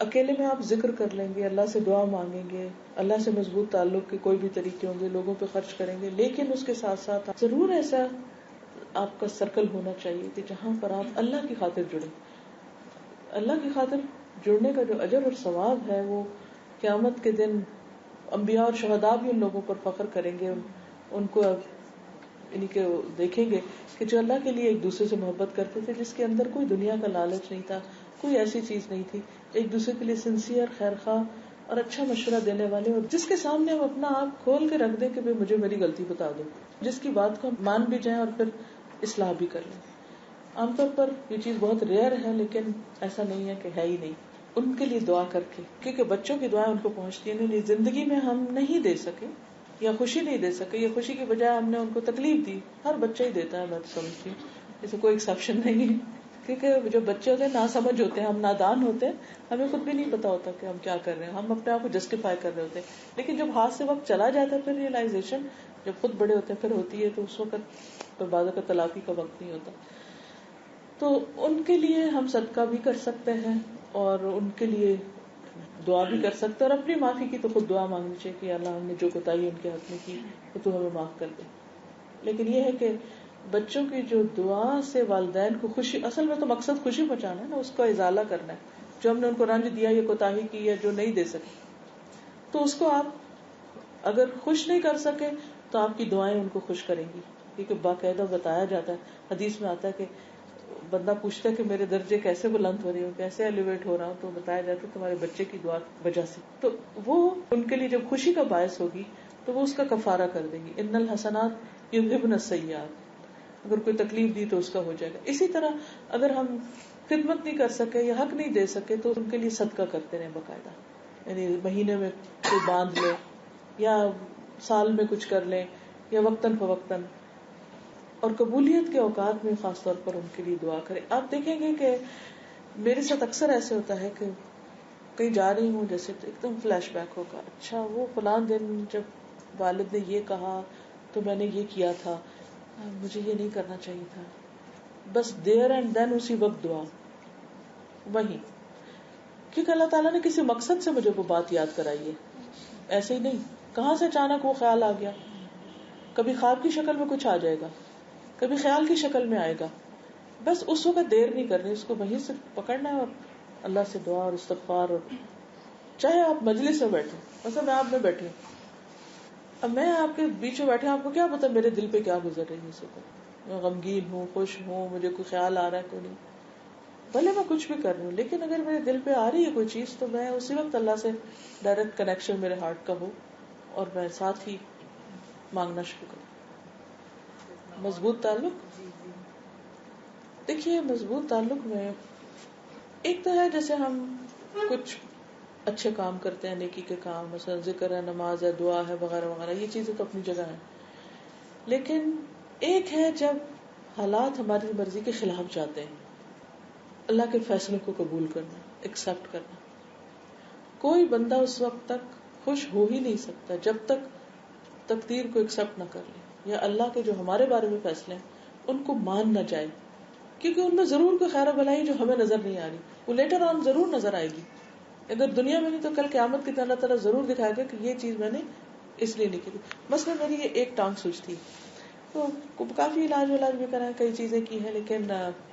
اکیلے میں آپ ذکر کر لیں گے، اللہ سے دعا مانگیں گے، اللہ سے مضبوط تعلق کے کوئی بھی طریقے ہوں گے، لوگوں پہ خرچ کریں گے، لیکن اس کے ساتھ ساتھ ضرور ایسا آپ کا سرکل ہونا چاہیے کہ جہاں پر آپ اللہ کی خاطر جڑیں. اللہ کی خاطر جڑنے کا جو اجر اور ثواب ہے وہ قیامت کے دن انبیاء اور شہداء بھی ان لوگوں پر فخر کریں گے، ان کو یعنی کہ دیکھیں گے کہ جو اللہ کے لیے ایک دوسرے سے محبت کرتے تھے، جس کے اندر کوئی دنیا کا لالچ نہیں تھا، کوئی ایسی چیز نہیں تھی، ایک دوسرے کے لیے سنسیئر، خیر خواہ اور اچھا مشورہ دینے والے، اور جس کے سامنے ہم اپنا آپ کھول کے رکھ دیں کہ بھئی مجھے میری غلطی بتا دو، جس کی بات کو ہم مان بھی جائیں اور پھر اصلاح بھی کر لیں. عام طور پر یہ چیز بہت ریئر ہے، لیکن ایسا نہیں ہے کہ ہے ہی نہیں. ان کے لیے دعا کر کے، کیونکہ بچوں کی دعائیں ان کو پہنچتی ہیں. نہیں زندگی میں ہم نہیں دے سکے یا خوشی نہیں دے سکے، یا خوشی کی بجائے ہم نے ان کو تکلیف دی. ہر بچہ ہی دیتا ہے، میں تو سمجھتی ہوں اسے کوئی ایکسیپشن نہیں ہے، کیونکہ جو بچے ہوتے ہیں ناسمجھ ہوتے ہیں، ہم نادان ہوتے ہیں، ہمیں خود بھی نہیں پتا ہوتا کہ ہم کیا کر رہے ہیں، ہم اپنے آپ کو جسٹیفائی کر رہے ہوتے ہیں. لیکن جب ہاتھ سے وقت چلا جاتا ہے پھر ریئلائزیشن جب خود بڑے ہوتے ہیں پھر ہوتی ہے، تو اس وقت تو بعض کا تلافی کا وقت نہیں ہوتا. تو ان کے لیے ہم صدقہ بھی کر سکتے ہیں اور ان کے لیے دعا بھی کر سکتے اور اپنی معافی کی تو خود دعا مانگنی چاہیے کہ اللہ ہم نے جو کوتاہی ان کے حق میں کی تو ہمیں معاف کر دے. لیکن یہ ہے کہ بچوں کی جو دعا سے والدین کو خوشی، اصل میں تو مقصد خوشی پہنچانا ہے نا، اس کا ازالہ کرنا ہے. جو ہم نے ان کو رنج دیا یا کوتاہی کی یا جو نہیں دے سکے، تو اس کو آپ اگر خوش نہیں کر سکے تو آپ کی دعائیں ان کو خوش کریں گی. کیونکہ باقاعدہ بتایا جاتا ہے، حدیث میں آتا ہے کہ بندہ پوچھتا ہے کہ میرے درجے کیسے بلند ہو رہے ہو، کیسے ایلیویٹ ہو رہا ہوں، تو بتایا جاتا ہے تمہارے بچے کی دعا کی وجہ سے. تو وہ ان کے لیے جب خوشی کا باعث ہوگی تو وہ اس کا کفارہ کر دیں گی. ان الحسنات یذھبن السیئات، اگر کوئی تکلیف دی تو اس کا ہو جائے گا. اسی طرح اگر ہم خدمت نہیں کر سکے یا حق نہیں دے سکے تو ان کے لیے صدقہ کرتے رہیں باقاعدہ، یعنی مہینے میں کوئی باندھ لے یا سال میں کچھ کر لیں یا وقتاً فوقتاً. اور قبولیت کے اوقات میں خاص طور پر ان کے لیے دعا کریں. آپ دیکھیں گے کہ میرے ساتھ اکثر ایسے ہوتا ہے کہ کہیں جا رہی ہوں جیسے تو ایک دم فلیش بیک ہوگا، اچھا وہ فلاں دن جب والد نے یہ کہا تو میں نے یہ کیا تھا، مجھے یہ نہیں کرنا چاہیے تھا. بس دیر اینڈ دین اسی وقت دعا وہی، کیونکہ اللہ تعالیٰ نے کسی مقصد سے مجھے وہ بات یاد کرائی ہے، ایسے ہی نہیں کہاں سے اچانک وہ خیال آ گیا. کبھی خواب کی شکل میں کچھ آ جائے گا، کبھی خیال کی شکل میں آئے گا. بس اس وقت دیر نہیں کرنی، اس کو وہیں سے پکڑنا ہے اور اللہ سے دعا اور استغفار. اور چاہے آپ مجلس میں بیٹھے، مثلا میں آپ میں بیٹھی ہوں، اب میں آپ کے بیچ میں بیٹھے، آپ کو کیا پتا میرے دل پہ کیا گزر رہی ہے اس وقت، میں غمگین ہوں، خوش ہوں، مجھے کوئی خیال آ رہا ہے کوئی نہیں، بھلے میں کچھ بھی کر رہی ہوں، لیکن اگر میرے دل پہ آ رہی ہے کوئی چیز تو میں اسی وقت اللہ سے ڈائریکٹ کنیکشن میرے ہارٹ کا ہو اور میں ساتھ ہی مانگنا شروع کروں. مضبوط تعلق، دیکھیے مضبوط تعلق میں ایک تو ہے جیسے ہم کچھ اچھے کام کرتے ہیں، نیکی کے کام، مثلا ذکر ہے، نماز ہے، دعا ہے، وغیرہ وغیرہ، یہ چیزیں تو اپنی جگہ ہیں. لیکن ایک ہے جب حالات ہماری مرضی کے خلاف جاتے ہیں، اللہ کے فیصلے کو قبول کرنا، ایکسپٹ کرنا. کوئی بندہ اس وقت تک خوش ہو ہی نہیں سکتا جب تک تقدیر کو ایکسپٹ نہ کر لے، یا اللہ کے جو ہمارے بارے میں فیصلے ہیں ان کو مان نہ جائے. کیونکہ ان میں ضرور کوئی خیر و بھلائی جو ہمیں نظر نہیں آ رہی، وہ لیٹر آن ضرور نظر آئے گی. اگر دنیا میں نہیں تو کل قیامت کے دن اللہ تعالیٰ ضرور دکھائے گا کہ یہ چیز میں نے اس لیے نہیں کی تھی. مثلا میری یہ ایک ٹانگ سوج تھی، تو کافی علاج بھی کرا ہے، کئی چیزیں کی ہیں، لیکن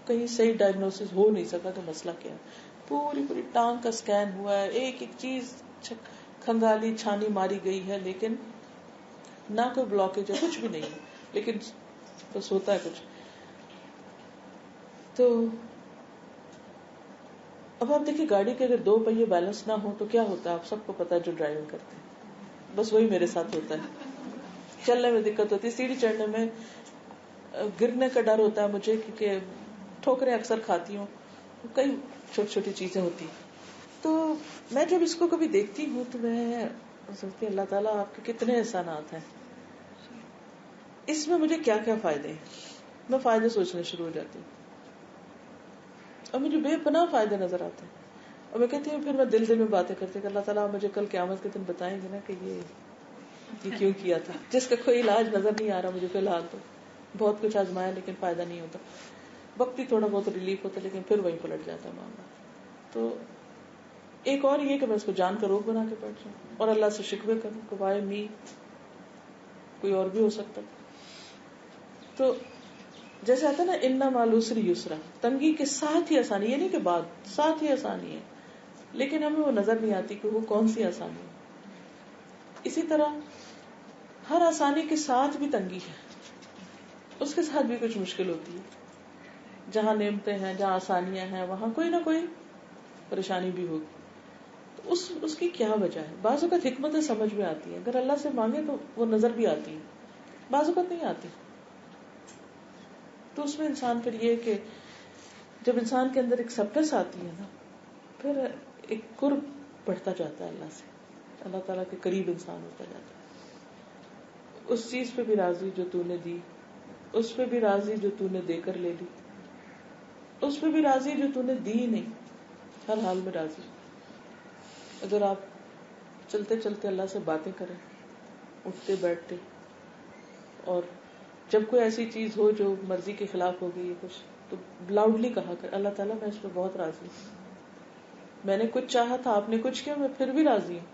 کہیں صحیح ڈائگنوسس ہو نہیں سکا کہ مسئلہ کیا ہے. پوری ٹانگ کا سکین ہوا ہے، ایک ایک چیز کھنگالی چھانی ماری گئی ہے، لیکن نہ کوئی بلاکیج ہے، کچھ بھی نہیں ہے، لیکن بس ہوتا ہے کچھ. تو اب آپ دیکھیے گاڑی کے اگر دو پہیے بیلنس نہ ہو تو کیا ہوتا ہے، آپ سب کو پتا ہے جو ڈرائیونگ کرتے ہیں. بس وہی میرے ساتھ ہوتا ہے، چلنے میں دقت ہوتی ہے، سیڑھی چڑھنے میں گرنے کا ڈر ہوتا ہے مجھے، کیونکہ ٹھوکریں اکثر کھاتی ہوں، کئی چھوٹی چھوٹی چیزیں ہوتی. تو میں جب اس کو کبھی دیکھتی ہوں تو میں سوچتی ہوں اللہ تعالیٰ آپ کے کتنے احسانات ہیں، اس میں مجھے کیا کیا فائدے ہیں. میں فائدے سوچنے شروع ہو جاتی ہوں اور مجھے بے پناہ فائدے نظر آتے ہیں. اور میں کہتی ہوں، پھر میں دل میں باتیں کرتی کہ اللہ تعالیٰ آپ مجھے کل قیامت کے دن بتائیں گے نا کہ یہ کیوں کیا تھا، جس کا کوئی علاج نظر نہیں آ رہا مجھے فی الحال. تو بہت کچھ آزمایا لیکن فائدہ نہیں ہوتا، وقت ہی تھوڑا بہت ریلیف ہوتا لیکن پھر وہی پلٹ جاتا ہے معاملہ. تو ایک اور یہ کہ میں اس کو جان کا روگ بنا کے بیٹھ جاؤں اور اللہ سے شکوے کروں کہ وائے می، کوئی اور بھی ہو سکتا. تو جیسے آتا ہے نا ان مع العسر یسرا، تنگی کے ساتھ ہی آسانی، یہ نہیں کہ بعد، ساتھ ہی آسانی ہے، لیکن ہمیں وہ نظر نہیں آتی کہ وہ کون سی آسانی ہے. اسی طرح ہر آسانی کے ساتھ بھی تنگی ہے، اس کے ساتھ بھی کچھ مشکل ہوتی ہے. جہاں نعمتیں ہیں، جہاں آسانیاں ہیں، وہاں کوئی نہ کوئی پریشانی بھی ہوگی. تو اس کی کیا وجہ ہے؟ بعض اوقات حکمتیں سمجھ میں آتی ہیں، اگر اللہ سے مانگے تو وہ نظر بھی آتی ہیں، بعض اوقات نہیں آتی. تو اس میں انسان پھر یہ کہ جب انسان کے اندر ایک ایکسپٹنس آتی ہے نا، پھر ایک قرب بڑھتا جاتا ہے اللہ سے، اللہ تعالیٰ کے قریب انسان ہوتا جاتا ہے. اس چیز پہ بھی راضی جو تو نے دی، اس پہ بھی راضی جو تو نے دے کر لے لی، اس پہ بھی راضی جو تو نے دی نہیں، ہر حال میں راضی. اگر آپ چلتے چلتے اللہ سے باتیں کریں، اٹھتے بیٹھتے، اور جب کوئی ایسی چیز ہو جو مرضی کے خلاف ہوگی یا کچھ، تو لاؤڈلی کہا کر اللہ تعالیٰ میں اس پہ بہت راضی ہوں، میں نے کچھ چاہا تھا، آپ نے کچھ کیا، میں پھر بھی راضی ہوں.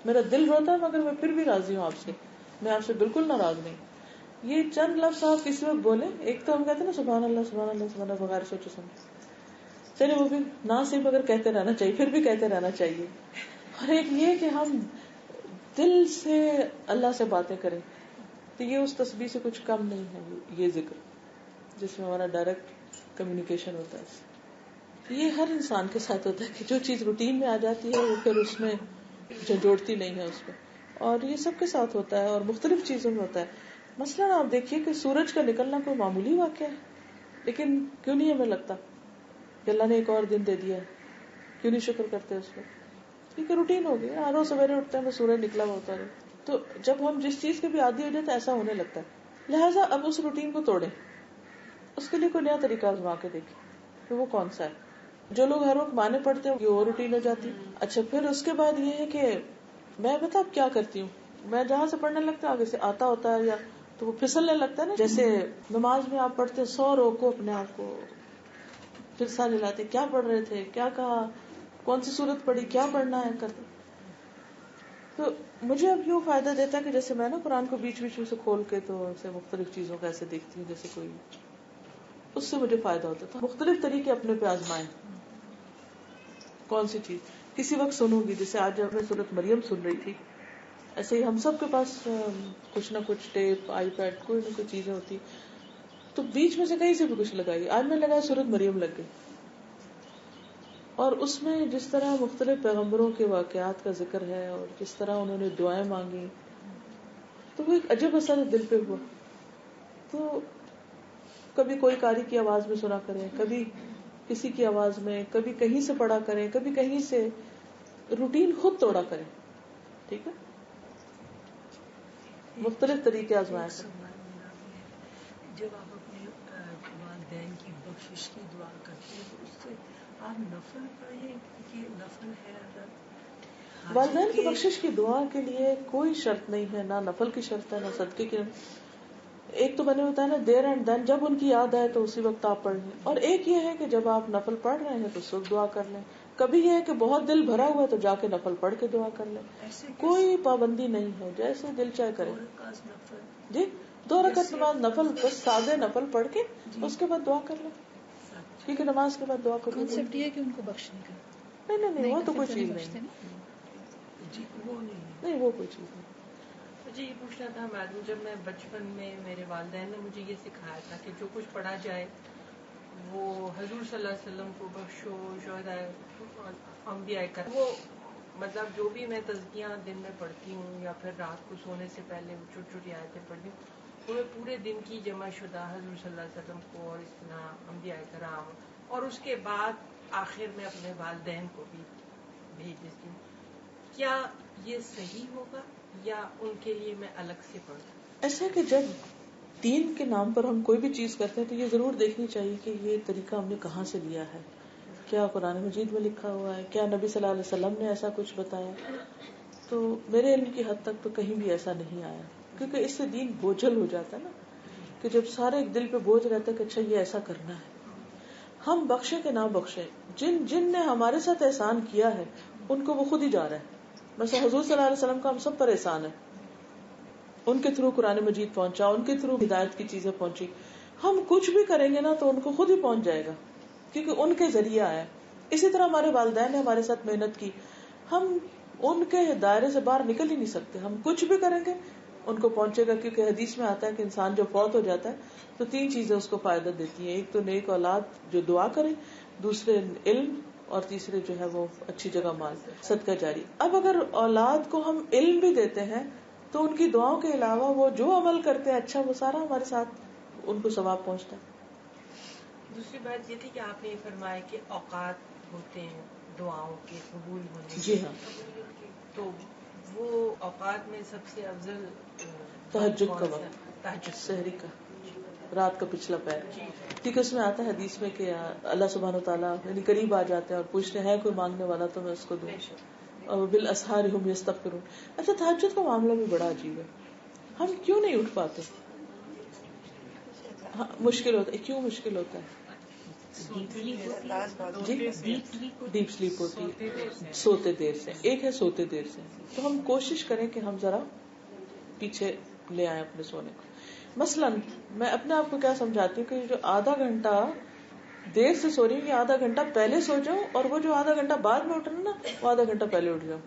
میرا دل روتا ہے مگر میں پھر بھی راضی ہوں آپ سے، میں آپ سے بالکل ناراض نہیں. یہ چند لفظ آپ کسی وقت بولیں. ایک تو ہم کہتے ہیں نا سبحان اللہ سبحان اللہ سبحان اللہ بغیر سوچے سمجھے، چلے وہ بھی نہ صرف اگر کہتے رہنا چاہیے، پھر بھی کہتے رہنا چاہیے. اور ایک یہ کہ ہم دل سے اللہ سے باتیں کریں، تو یہ اس تسبیح سے کچھ کم نہیں ہے. یہ ذکر جس میں ہمارا ڈائریکٹ کمیونیکیشن ہوتا ہے، یہ ہر انسان کے ساتھ ہوتا ہے کہ جو چیز روٹین میں آ جاتی ہے وہ پھر اس میں جھنجھوڑتی نہیں ہے اس پہ. اور یہ سب کے ساتھ ہوتا ہے اور مختلف چیزوں میں ہوتا ہے. مثلاً آپ دیکھیے کہ سورج کا نکلنا کوئی معمولی واقعہ ہے، لیکن کیوں نہیں ہمیں لگتا کہ اللہ نے ایک اور دن دے دیا ہے، کیوں نہیں شکر کرتے اس پہ؟ کیونکہ روٹین ہو گئی. ہر روز سویرے اٹھتے ہیں بس سورج نکلا ہوا ہوتا ہے. تو جب ہم جس چیز کے بھی عادی ہو جائے تو ایسا ہونے لگتا ہے. لہٰذا اب اس روٹین کو توڑیں، اس کے لیے کوئی نیا طریقہ آزما کے دیکھیں کہ وہ کون سا ہے. جو لوگ ہر وقت معنی پڑھتے ہیں وہ روٹین ہو جاتی. اچھا پھر اس کے بعد یہ ہے کہ میں بتا اب کیا کرتی ہوں، میں جہاں سے پڑھنے لگتا ہوں آگے سے آتا ہوتا ہے یا تو وہ پھسلنے لگتا ہے نا. جیسے نماز میں آپ پڑھتے 100 روکو اپنے آپ کو، پھر سارے لاتے کیا پڑھ رہے تھے، کیا کہا، کون سی صورت پڑھی، کیا پڑھنا ہے کرتے. تو مجھے اب یوں فائدہ دیتا ہے کہ جیسے میں نا قرآن کو بیچ بیچ میں سے کھول کے تو اسے مختلف چیزوں کو ایسے دیکھتی ہوں جیسے کوئی، اس سے مجھے فائدہ ہوتا تھا. مختلف طریقے اپنے پہ آزمائیں. کون سی چیز کسی وقت سنوں گی، جیسے آج جب میں سورۃ مریم سن رہی تھی، ایسے ہی ہم سب کے پاس کچھ نہ کچھ ٹیپ، آئی پیڈ، کوئی نہ کوئی چیزیں ہوتی، تو بیچ میں سے کہیں سے بھی کچھ لگائی. آج میں لگا سورۃ مریم لگ گئی، اور اس میں جس طرح مختلف پیغمبروں کے واقعات کا ذکر ہے اور جس طرح انہوں نے دعائیں مانگی، تو وہ ایک عجب اثر دل پہ ہوا. تو کبھی کوئی قاری کی آواز میں سنا کریں، کبھی کسی کی آواز میں، کبھی کہیں سے پڑھا کریں، کبھی کہیں سے. روٹین خود توڑا کریں. ٹھیک ہے، مختلف طریقے آزمایا کریں. جب آپ اپنے والدین کی بخشش کی دعا کرتے ہیں تو اس سے آپ نفل پڑھیں کہ نفل ہے اگر والدین کی بخشش کی دعا کے لیے کوئی شرط نہیں ہے، نہ نفل کی شرط ہے نہ صدقے کی. ایک تو بنے ہوتا ہے نا دیر اینڈ دین، جب ان کی یاد آئے تو اسی وقت آپ پڑھ لیں. اور ایک یہ ہے کہ جب آپ نفل پڑھ رہے ہیں تو صبح دعا کر لیں. کبھی یہ ہے کہ بہت دل بھرا ہوا ہے تو جا کے نفل پڑھ کے دعا کر لیں. کوئی پابندی نہیں ہے، جیسے دل چاہے کرے. جی 2 رکعت نماز نفل، بس سادے نفل پڑھ کے اس کے بعد دعا کر لیں، کیونکہ نماز کے بعد دعا کرو. کانسیپٹ یہ ہے کہ ان کو بخشنے کا. نہیں وہ تو کوئی چیز نہیں. نہیں وہ کوئی چیز نہیں. مجھے یہ پوچھنا تھا میڈم، جب میں بچپن میں میرے والدین نے مجھے یہ سکھایا تھا کہ جو کچھ پڑھا جائے وہ حضور صلی اللہ علیہ وسلم کو بخشو، شہداء انبیاء کا، وہ مطلب جو بھی میں تزکیاں دن میں پڑھتی ہوں یا پھر رات کو سونے سے پہلے وہ چھوٹی چھوٹی آیتیں پڑھتی ہوں، وہ پورے دن کی جمع شدہ حضور صلی اللہ علیہ وسلم کو اور اس طرح انبیاء کرام، اور اس کے بعد آخر میں اپنے والدین کو بھی بھیج دیتی ہوں. کیا یہ صحیح ہوگا یا ان کے لیے میں الگ سے پڑھوں؟ ایسا کہ جب دین کے نام پر ہم کوئی بھی چیز کرتے ہیں تو یہ ضرور دیکھنی چاہیے کہ یہ طریقہ ہم نے کہاں سے لیا ہے، کیا قرآن مجید میں لکھا ہوا ہے، کیا نبی صلی اللہ علیہ وسلم نے ایسا کچھ بتایا. تو میرے علم کی حد تک تو کہیں بھی ایسا نہیں آیا، کیونکہ اس سے دین بوجھل ہو جاتا ہے نا، کہ جب سارے ایک دل پہ بوجھ رہتا ہے کہ اچھا یہ ایسا کرنا ہے. ہم بخشے کہ نہ بخشے، جن نے ہمارے ساتھ احسان کیا ہے ان کو وہ خود ہی جا رہا ہے. مثلا حضور صلی اللہ علیہ وسلم کا ہم سب پر احسان ہے، ان کے تھرو قرآن مجید پہنچا، ان کے تھرو ہدایت کی چیزیں پہنچی. ہم کچھ بھی کریں گے نا تو ان کو خود ہی پہنچ جائے گا، کیونکہ ان کے ذریعہ آیا. اسی طرح ہمارے والدین نے ہمارے ساتھ محنت کی، ہم ان کے دائرے سے باہر نکل ہی نہیں سکتے. ہم کچھ بھی کریں گے ان کو پہنچے گا، کیونکہ حدیث میں آتا ہے کہ انسان جب فوت ہو جاتا ہے تو 3 چیزیں اس کو فائدہ دیتی ہیں. ایک تو نیک اولاد جو دعا کرے، دوسرے علم، اور تیسرے جو ہے وہ اچھی جگہ مال، صدقہ جاری. اب اگر اولاد کو ہم علم بھی دیتے ہیں تو ان کی دعاؤں کے علاوہ وہ جو عمل کرتے ہیں اچھا، وہ سارا ہمارے ساتھ ان کو ثواب پہنچتا ہے. دوسری بات یہ تھی کہ آپ نے یہ فرمایا کہ اوقات ہوتے ہیں دعاؤں کے قبول ہونے. جی ہاں، تو وہ اوقات میں سب سے افضل تہجد کا وقت، تہجد، سحری کا، رات کا پچھلا پہر. کیونکہ اس میں آتا ہے حدیث میں کہ اللہ سبحانہ وتعالیٰ یعنی قریب آ جاتے ہیں اور پوچھتے ہیں کوئی مانگنے والا تو میں اس کو دوں، اور بالاسحار ہم یستغفرون. اچھا تہجد کا معاملہ بھی بڑا عجیب ہے، ہم کیوں نہیں اٹھ پاتے؟ مشکل ہوتا ہے. کیوں مشکل ہوتا ہے؟ ڈیپ سلیپ ہوتی ہے سوتے دیر سے. ایک ہے سوتے دیر سے. تو ہم کوشش کریں کہ ہم ذرا پیچھے لے آئیں اپنے سونے کو. مثلا میں اپنے آپ کو کیا سمجھاتی ہوں کہ جو آدھا گھنٹہ دیر سے سو رہی ہوں یہ آدھا گھنٹہ پہلے سو جاؤ, اور وہ جو آدھا گھنٹہ بعد میں اٹھنا نا وہ آدھا گھنٹہ پہلے اٹھ جاؤ.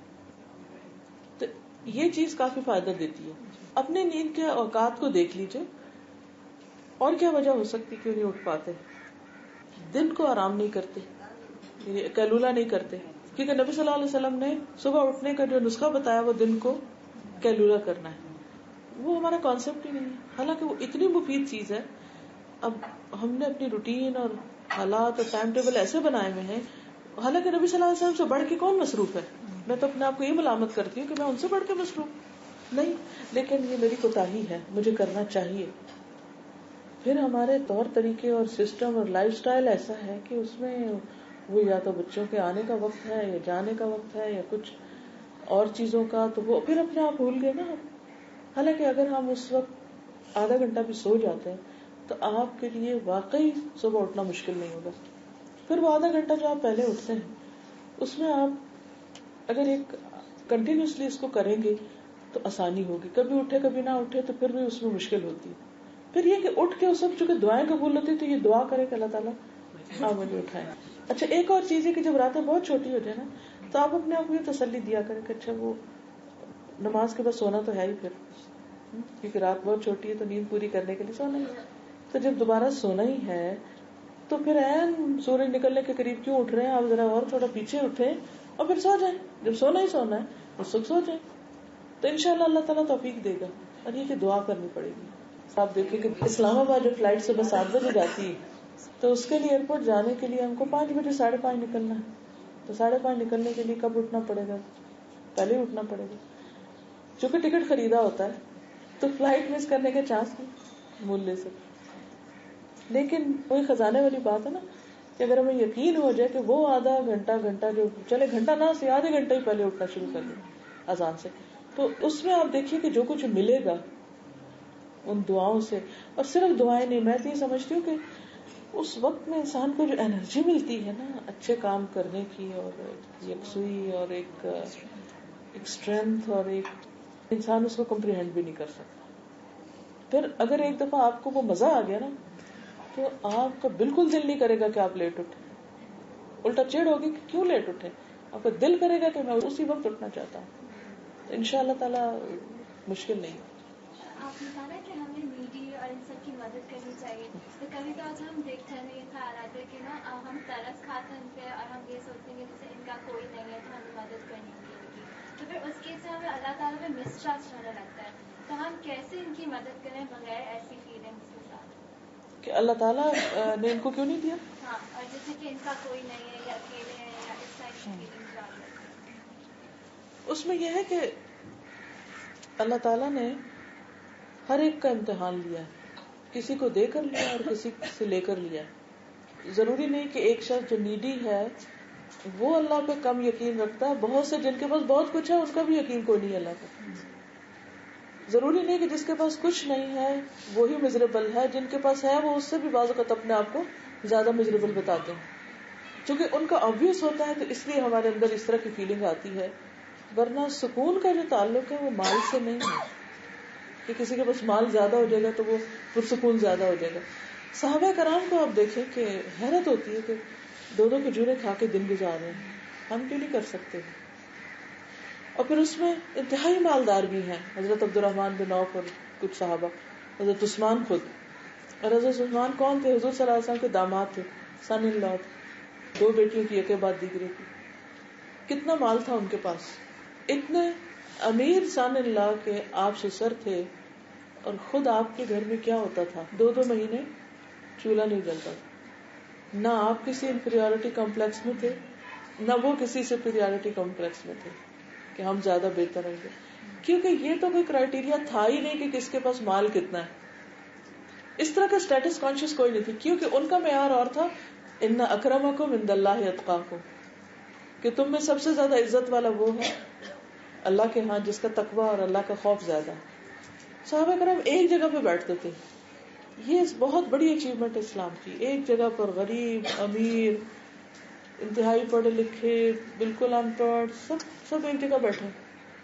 تو یہ چیز کافی فائدہ دیتی ہے. اپنے نیند کے اوقات کو دیکھ لیجئے, اور کیا وجہ ہو سکتی کیوں نہیں اٹھ پاتے. دن کو آرام نہیں کرتے, قیلولہ نہیں کرتے, کیونکہ نبی صلی اللہ علیہ وسلم نے صبح اٹھنے کا جو نسخہ بتایا وہ دن کو قیلولہ کرنا ہے. وہ ہمارا کانسیپٹ ہی نہیں ہے, حالانکہ وہ اتنی مفید چیز ہے. اب ہم نے اپنی روٹین اور حالات اور ٹائم ٹیبل ایسے بنائے ہوئے ہیں, حالانکہ نبی صلی اللہ علیہ وسلم سے بڑھ کے کون مصروف ہے. میں تو اپنے آپ کو یہ ملامت کرتی ہوں کہ میں ان سے بڑھ کے مصروف نہیں, لیکن یہ میری کوتاہی ہے, مجھے کرنا چاہیے. پھر ہمارے طور طریقے اور سسٹم اور لائف سٹائل ایسا ہے کہ اس میں وہ یا تو بچوں کے آنے کا وقت ہے یا جانے کا وقت ہے یا کچھ اور چیزوں کا, تو وہ پھر اپنے آپ بھول گئے نا. حالانکہ اگر ہم اس وقت آدھا گھنٹہ بھی سو جاتے ہیں تو آپ کے لیے واقعی صبح اٹھنا مشکل نہیں ہوگا. پھر وہ آدھا گھنٹہ جو آپ پہلے اٹھتے ہیں اس میں آپ اگر ایک کنٹینیوسلی اس کو کریں گے تو آسانی ہوگی. کبھی اٹھے کبھی نہ اٹھے تو پھر بھی اس میں مشکل ہوتی ہے. پھر یہ کہ اٹھ کے اس وقت چونکہ دعائیں قبول ہوتی تو یہ دعا کرے کہ اللہ تعالیٰ آپ مجھے اٹھائے. اچھا ایک اور چیز ہے کہ جب راتیں بہت چھوٹی ہو جائے نا تو آپ اپنے آپ کو یہ تسلی دیا کریں کہ اچھا وہ نماز کے بعد سونا تو ہے ہی, پھر کیونکہ رات بہت چھوٹی ہے تو نیند پوری کرنے کے لیے سونا ہی ہے. تو جب دوبارہ سونا ہی ہے تو پھر سورج نکلنے کے قریب کیوں اٹھ رہے ہیں, آپ ذرا اور تھوڑا پیچھے اٹھیں اور پھر سو جائیں. جب سونا ہی سونا ہے اس وقت سو جائیں, تو انشاءاللہ اللہ تعالیٰ توفیق دے گا. اور یہ کہ دعا کرنی پڑے گی. آپ دیکھیں کہ اسلام آباد جو فلائٹ صبح 7 بجے جاتی ہے تو اس کے لیے ایئرپورٹ جانے کے لیے ہم کو 5 بجے 5:30 نکلنا ہے. تو 5:30 نکلنے کے لیے کب اٹھنا پڑے گا, پہلے اٹھنا پڑے گا. چونکہ ٹکٹ خریدا ہوتا ہے تو فلائٹ مس کرنے کے چانس نہیں مول سے. لیکن وہی خزانے والی بات ہے نا کہ اگر ہمیں یقین ہو جائے کہ وہ آدھا گھنٹہ جو چلے گھنٹہ نہ سے آدھے گھنٹے ہی پہلے اٹھنا شروع کر دیں اذان سے, تو اس میں آپ دیکھیے کہ جو کچھ ملے گا ان دعاؤں سے. اور صرف دعائیں نہیں, میں تو یہ سمجھتی ہوں کہ اس وقت میں انسان کو جو انرجی ملتی ہے نا اچھے کام کرنے کی, اور یکسوئی اور ایک اسٹرینتھ, اور ایک انسان اس کو کمپریہینڈ بھی نہیں کر سکتا. پھر اگر ایک دفعہ آپ کو وہ مزہ آ گیا نا تو آپ کا بالکل دل نہیں کرے گا کہ آپ لیٹ اٹھے, الٹا چڑ ہوگی کہ کیوں لیٹ اٹھے. آپ کا دل کرے گا کہ میں اسی وقت اٹھنا چاہتا ہوں. تو انشاءاللہ تعالی مشکل نہیں. آپ نے کہا کہ ہمیں نیڈی اور ان سب کی مدد کرنی چاہیے. تو کبھی کبھی ہم دیکھتے ہیں یہ خیال آتا ہے کہ نا ہم ترس کھاتے ہیں ان پہ اور ہم یہ سوچتے ہیں کہ جیسے ان کا کوئی نہیں ہے تو ہمیں مدد کرنی ہوگی ان کی. تو پھر اس کیس میں ہمیں اللہ تعالیٰ پہ مسٹرسٹ ہونے لگتا ہے. تو ہم کیسے ان کی مدد کریں بغیر ایسی فیلنگس کے ساتھ کہ اللہ تعالیٰ نے ان کو کیوں نہیں دیا. ہاں, اور جیسے کہ ان کا کوئی نہیں ہے یا اکیلے ہیں یا اس ٹائپ کی فیلنگس آ رہی ہے. اس میں یہ ہے کہ اللہ تعالیٰ نے ہر ایک کا امتحان لیا ہے, کسی کو دے کر لیا اور کسی سے لے کر لیا. ضروری نہیں کہ ایک شخص جو نیڈی ہے وہ اللہ پہ کم یقین رکھتا ہے, بہت سے جن کے پاس بہت کچھ ہے ان کا بھی یقین کوئی نہیں اللہ پہ. ضروری نہیں کہ جس کے پاس کچھ نہیں ہے وہی مزریبل ہے, جن کے پاس ہے وہ اس سے بھی بعض اوقات اپنے آپ کو زیادہ مزریبل بتاتے ہیں, چونکہ ان کا obvious ہوتا ہے تو اس لیے ہمارے اندر اس طرح کی فیلنگ آتی ہے. ورنہ سکون کا جو تعلق ہے وہ مال سے نہیں ہے کہ کسی کے پاس مال زیادہ ہو جائے گا تو وہ پرسکون زیادہ ہو جائے گا. صحابہ کرام کو آپ دیکھیں کہ حیرت ہوتی ہے کہ 2 کھجوریں کھا کے دن گزار رہے ہیں, ہم کیوں نہیں کر سکتے. اور پھر اس میں انتہائی مالدار بھی ہیں, حضرت عبد الرحمن بن عوف اور کچھ صحابہ, حضرت عثمان خود. اور حضرت عثمان کون تھے؟ حضور صلی اللہ علیہ وسلم کے داماد تھے, سن ان لا تھے, 2 بیٹیوں کی ایک بعد دیگری کی. کتنا مال تھا ان کے پاس. اتنے امیر سن ان لا کے آپ سسر تھے, اور خود آپ کے گھر میں کیا ہوتا تھا 2 مہینے چولہا نہیں جلتا تھا. نہ آپ کسی انفیریورٹی کمپلیکس میں تھے نہ وہ کسی سپیریورٹی کمپلیکس میں تھے کہ ہم زیادہ بہتر ہیں گے, کیونکہ یہ تو کوئی کرائیٹیریا تھا ہی نہیں کہ کس کے پاس مال کتنا ہے. اس طرح کا اسٹیٹس کانشیس کوئی نہیں تھی, کیونکہ ان کا معیار اور تھا, ان اکرمکم عند اللہ اتقاکم, کہ تم میں سب سے زیادہ عزت والا وہ ہے اللہ کے ہاں جس کا تقوی اور اللہ کا خوف زیادہ ہے. صحابہ کرام ایک جگہ پہ بیٹھتے تھے یہ بہت بڑی اچیومنٹ ہے اسلام کی. ایک جگہ پر غریب، امیر، انتہائی پڑھے لکھے، بالکل ان پڑھ، سب ایک جگہ بیٹھے،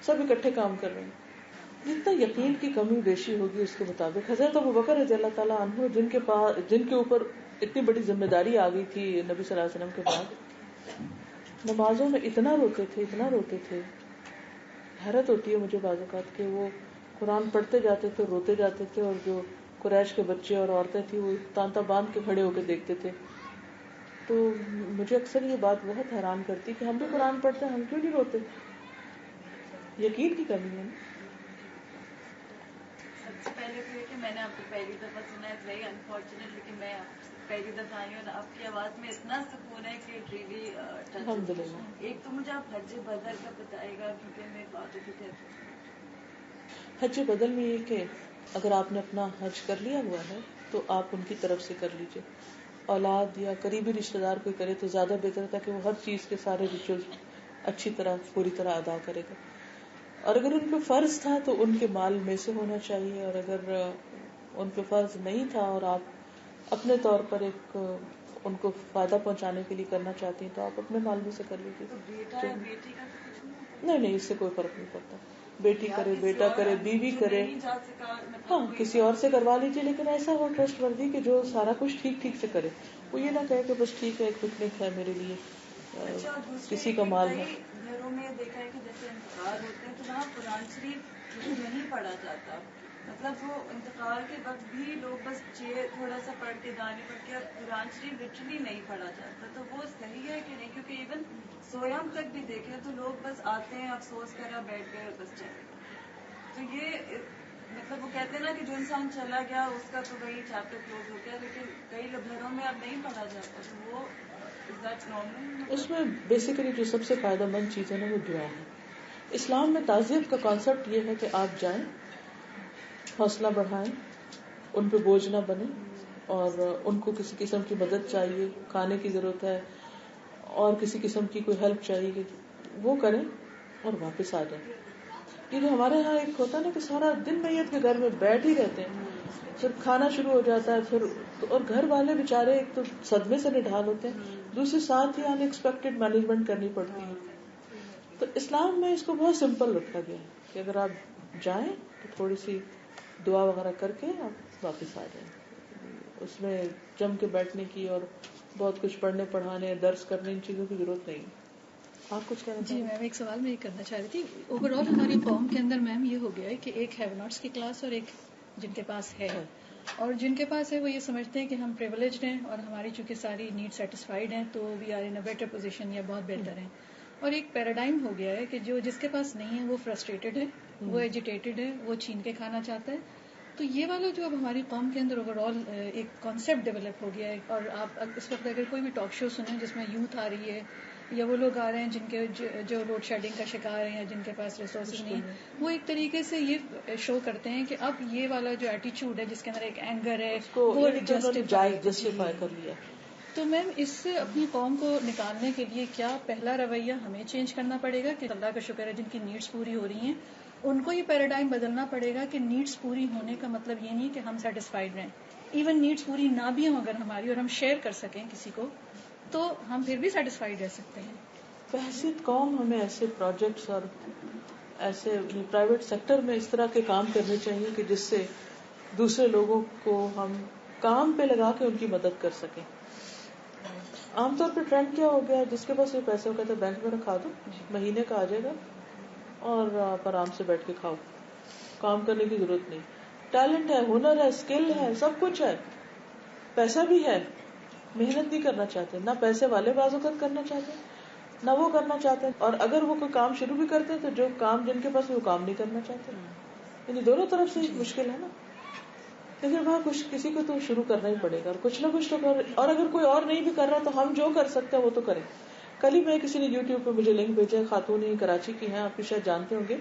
سب اکٹھے کام کر رہے ہیں. جتنا یقین کی کمی بیشی ہوگی اس کے مطابق. حضرت ابوبکر رضی اللہ تعالیٰ عنہ جن کے اوپر اتنی بڑی ذمہ داری آ گئی تھی نبی صلی اللہ علیہ وسلم کے بعد، نمازوں میں اتنا روتے تھے. حیرت ہوتی ہے مجھے بعض اوقات کہ وہ قرآن پڑھتے جاتے تھے، روتے جاتے تھے، اور جو قریش کے بچے اور عورتیں تھیں وہ تانتا باندھ کے کھڑے ہو کے دیکھتے تھے. تو مجھے اکثر یہ بات بہت حیران کرتی کہ ہم بھی قرآن پڑھتے ہیں، ہم کیوں نہیں روتے؟ یقین کی کمی ہے نا. سب سے پہلے تو یہ کہ میں نے آپ کو پہلی دفعہ سنا ہے، ویری انفارچونیٹ، لیکن میں پہلی دفعہ آئی ہوں. آپ کی آواز میں اتنا سکون ہے کہ ریلی الحمد للہ. ایک تو مجھے آپ حج بدر کا بتائے گا کیونکہ میرے فادر بھی تھے. حج بدل میں یہ کہ اگر آپ نے اپنا حج کر لیا ہوا ہے تو آپ ان کی طرف سے کر لیجئے. اولاد یا قریبی رشتہ دار کوئی کرے تو زیادہ بہتر تھا کہ وہ ہر چیز کے سارے ریچول اچھی طرح پوری طرح ادا کرے گا. اور اگر ان پہ فرض تھا تو ان کے مال میں سے ہونا چاہیے، اور اگر ان پہ فرض نہیں تھا اور آپ اپنے طور پر ایک ان کو فائدہ پہنچانے کے لیے کرنا چاہتی ہیں تو آپ اپنے مال میں سے کر لیجیے. بیٹی کا تو کچھ نہیں، اس سے کوئی فرق نہیں پڑتا. بیٹی کرے، بیٹا کرے، بیوی کرے، ہاں کسی اور سے کروا لیجیے، لیکن ایسا ہو ٹرسٹ وردی کہ جو سارا کچھ ٹھیک سے کرے. وہ یہ نہ کہے کہ بس ٹھیک ہے، ایک پکنک ہے میرے لیے، کسی کا مال ہے. گھروں میں دیکھا ہے کہ جیسے انتقال ہوتے ہیں تو وہاں قرآن شریف نہیں پڑھا جاتا. مطلب وہ انتقال کے وقت بھی لوگ بس تھوڑا سا پڑھ کے دانے پڑھ کے قرآن شریف لٹرلی نہیں پڑھا جاتا. تو وہ صحیح ہے کہ نہیں؟ کیونکہ ایون سویام تک بھی دیکھیں تو لوگ بس آتے ہیں، افسوس کرا، بیٹھ گئے اور بس چلے گئے. تو یہ مطلب وہ کہتے ہیں نا کہ جو انسان چلا گیا اس کا تو وہی چیپٹر کلوز ہو گیا، لیکن کئی گھروں میں اب نہیں پڑھا جاتا. تو وہ اس میں بیسیکلی جو سب سے فائدہ مند چیز ہے نا وہ دعا ہے. اسلام میں تعزیت کا کانسیپٹ یہ ہے کہ آپ جائیں، حوصلہ بڑھائیں، ان پہ بوجھ نہ بنے، اور ان کو کسی قسم کی مدد چاہیے، کھانے کی ضرورت ہے اور کسی قسم کی کوئی ہیلپ چاہیے وہ کریں اور واپس آ جائیں. یہ جو ہمارے یہاں ایک ہوتا ہے نا کہ سارا دن میت کے گھر میں بیٹھ ہی رہتے ہیں، پھر کھانا شروع ہو جاتا ہے، پھر اور گھر والے بےچارے ایک تو صدمے سے نڈھال ہوتے ہیں، دوسرے ساتھ ہی ان ایکسپیکٹڈ مینجمنٹ کرنی پڑتی ہے. تو اسلام میں اس کو بہت سمپل رکھا گیا ہے کہ اگر آپ جائیں تو تھوڑی سی دعا وغیرہ کر کے آپ واپس آ جائیں. اس میں جم کے بیٹھنے کی اور بہت کچھ پڑھنے پڑھانے درس کرنے ان چیزوں کی ضرورت نہیں. آپ کچھ کہنا جی میم، ایک سوال میں یہ کرنا چاہ رہی تھی. اوور آل ہماری قوم کے اندر میم یہ ہو گیا ہے کہ ایک ہیو ناٹس کی کلاس اور ایک جن کے پاس ہے، اور جن کے پاس ہے وہ یہ سمجھتے ہیں کہ ہم پریولیجڈ ہیں اور ہماری چونکہ ساری نیڈ سیٹسفائیڈ ہیں تو we are in a better position یا بہت بہتر ہیں. اور ایک پیراڈائم ہو گیا ہے کہ جس کے پاس نہیں ہے وہ فرسٹریٹڈ ہے، وہ ایجیٹیٹڈ ہے، وہ چھین کے کھانا چاہتا ہے. تو یہ والا جو اب ہماری قوم کے اندر اوور آل ایک کانسیپٹ ڈیولپ ہو گیا ہے. اور آپ اس وقت اگر کوئی بھی ٹاک شو سنیں جس میں یوتھ آ رہی ہے یا وہ لوگ آ رہے ہیں جن کے جو لوڈ شیڈنگ کا شکار ہیں یا جن کے پاس ریسورسز نہیں ہیں، وہ ایک طریقے سے یہ شو کرتے ہیں کہ اب یہ والا جو ایٹیچیوڈ ہے جس کے اندر ایک اینگر ہے وہ جسٹیفائی کر لیا. تو میم اس سے اپنی قوم کو نکالنے کے لیے کیا پہلا رویہ ہمیں چینج کرنا پڑے گا کہ اللہ کا شکر ہے جن کی نیڈس پوری ہو رہی ہیں ان کو یہ پیراڈائم بدلنا پڑے گا کہ نیڈس پوری ہونے کا مطلب یہ نہیں کہ ہم سیٹسفائیڈ رہیں. ایون نیڈس پوری نہ بھی ہوں اگر ہماری اور ہم شیئر کر سکیں کسی کو تو ہم پھر بھی سیٹسفائیڈ رہ سکتے ہیں. بحثیت قوم ہمیں ایسے پروجیکٹس اور ایسے پرائیویٹ سیکٹر میں اس طرح کے کام کرنے چاہیے کہ جس سے دوسرے لوگوں کو ہم کام پہ لگا کے ان کی مدد کر سکیں. عام طور پہ ٹرینڈ کیا ہو گیا، جس کے پاس یہ پیسے ہو کہتے ہیں بینک میں رکھا دو، مہینے کا آ جائے گا اور آپ آرام سے بیٹھ کے کھاؤ، کام کرنے کی ضرورت نہیں. ٹیلنٹ ہے، ہنر ہے، اسکل ہے، سب کچھ ہے، پیسہ بھی ہے، محنت نہیں کرنا چاہتے، نہ پیسے والے بعض اوقات کرنا چاہتے نہ وہ کرنا چاہتے ہیں، اور اگر وہ کوئی کام شروع بھی کرتے ہیں تو جو کام جن کے پاس وہ کام نہیں کرنا چاہتے. یعنی دونوں طرف سے مشکل ہے نا. لیکن وہاں کچھ کسی کو تو شروع کرنا ہی پڑے گا اور کچھ نہ کچھ تو کر، اور اگر کوئی اور نہیں بھی کر رہا تو ہم جو کر سکتے ہیں وہ تو کریں. کل ہی میں کسی نے یوٹیوب پہ مجھے لنک بھیجا، خاتون ہی کراچی کی ہیں، آپ بھی شاید جانتے ہوں گے.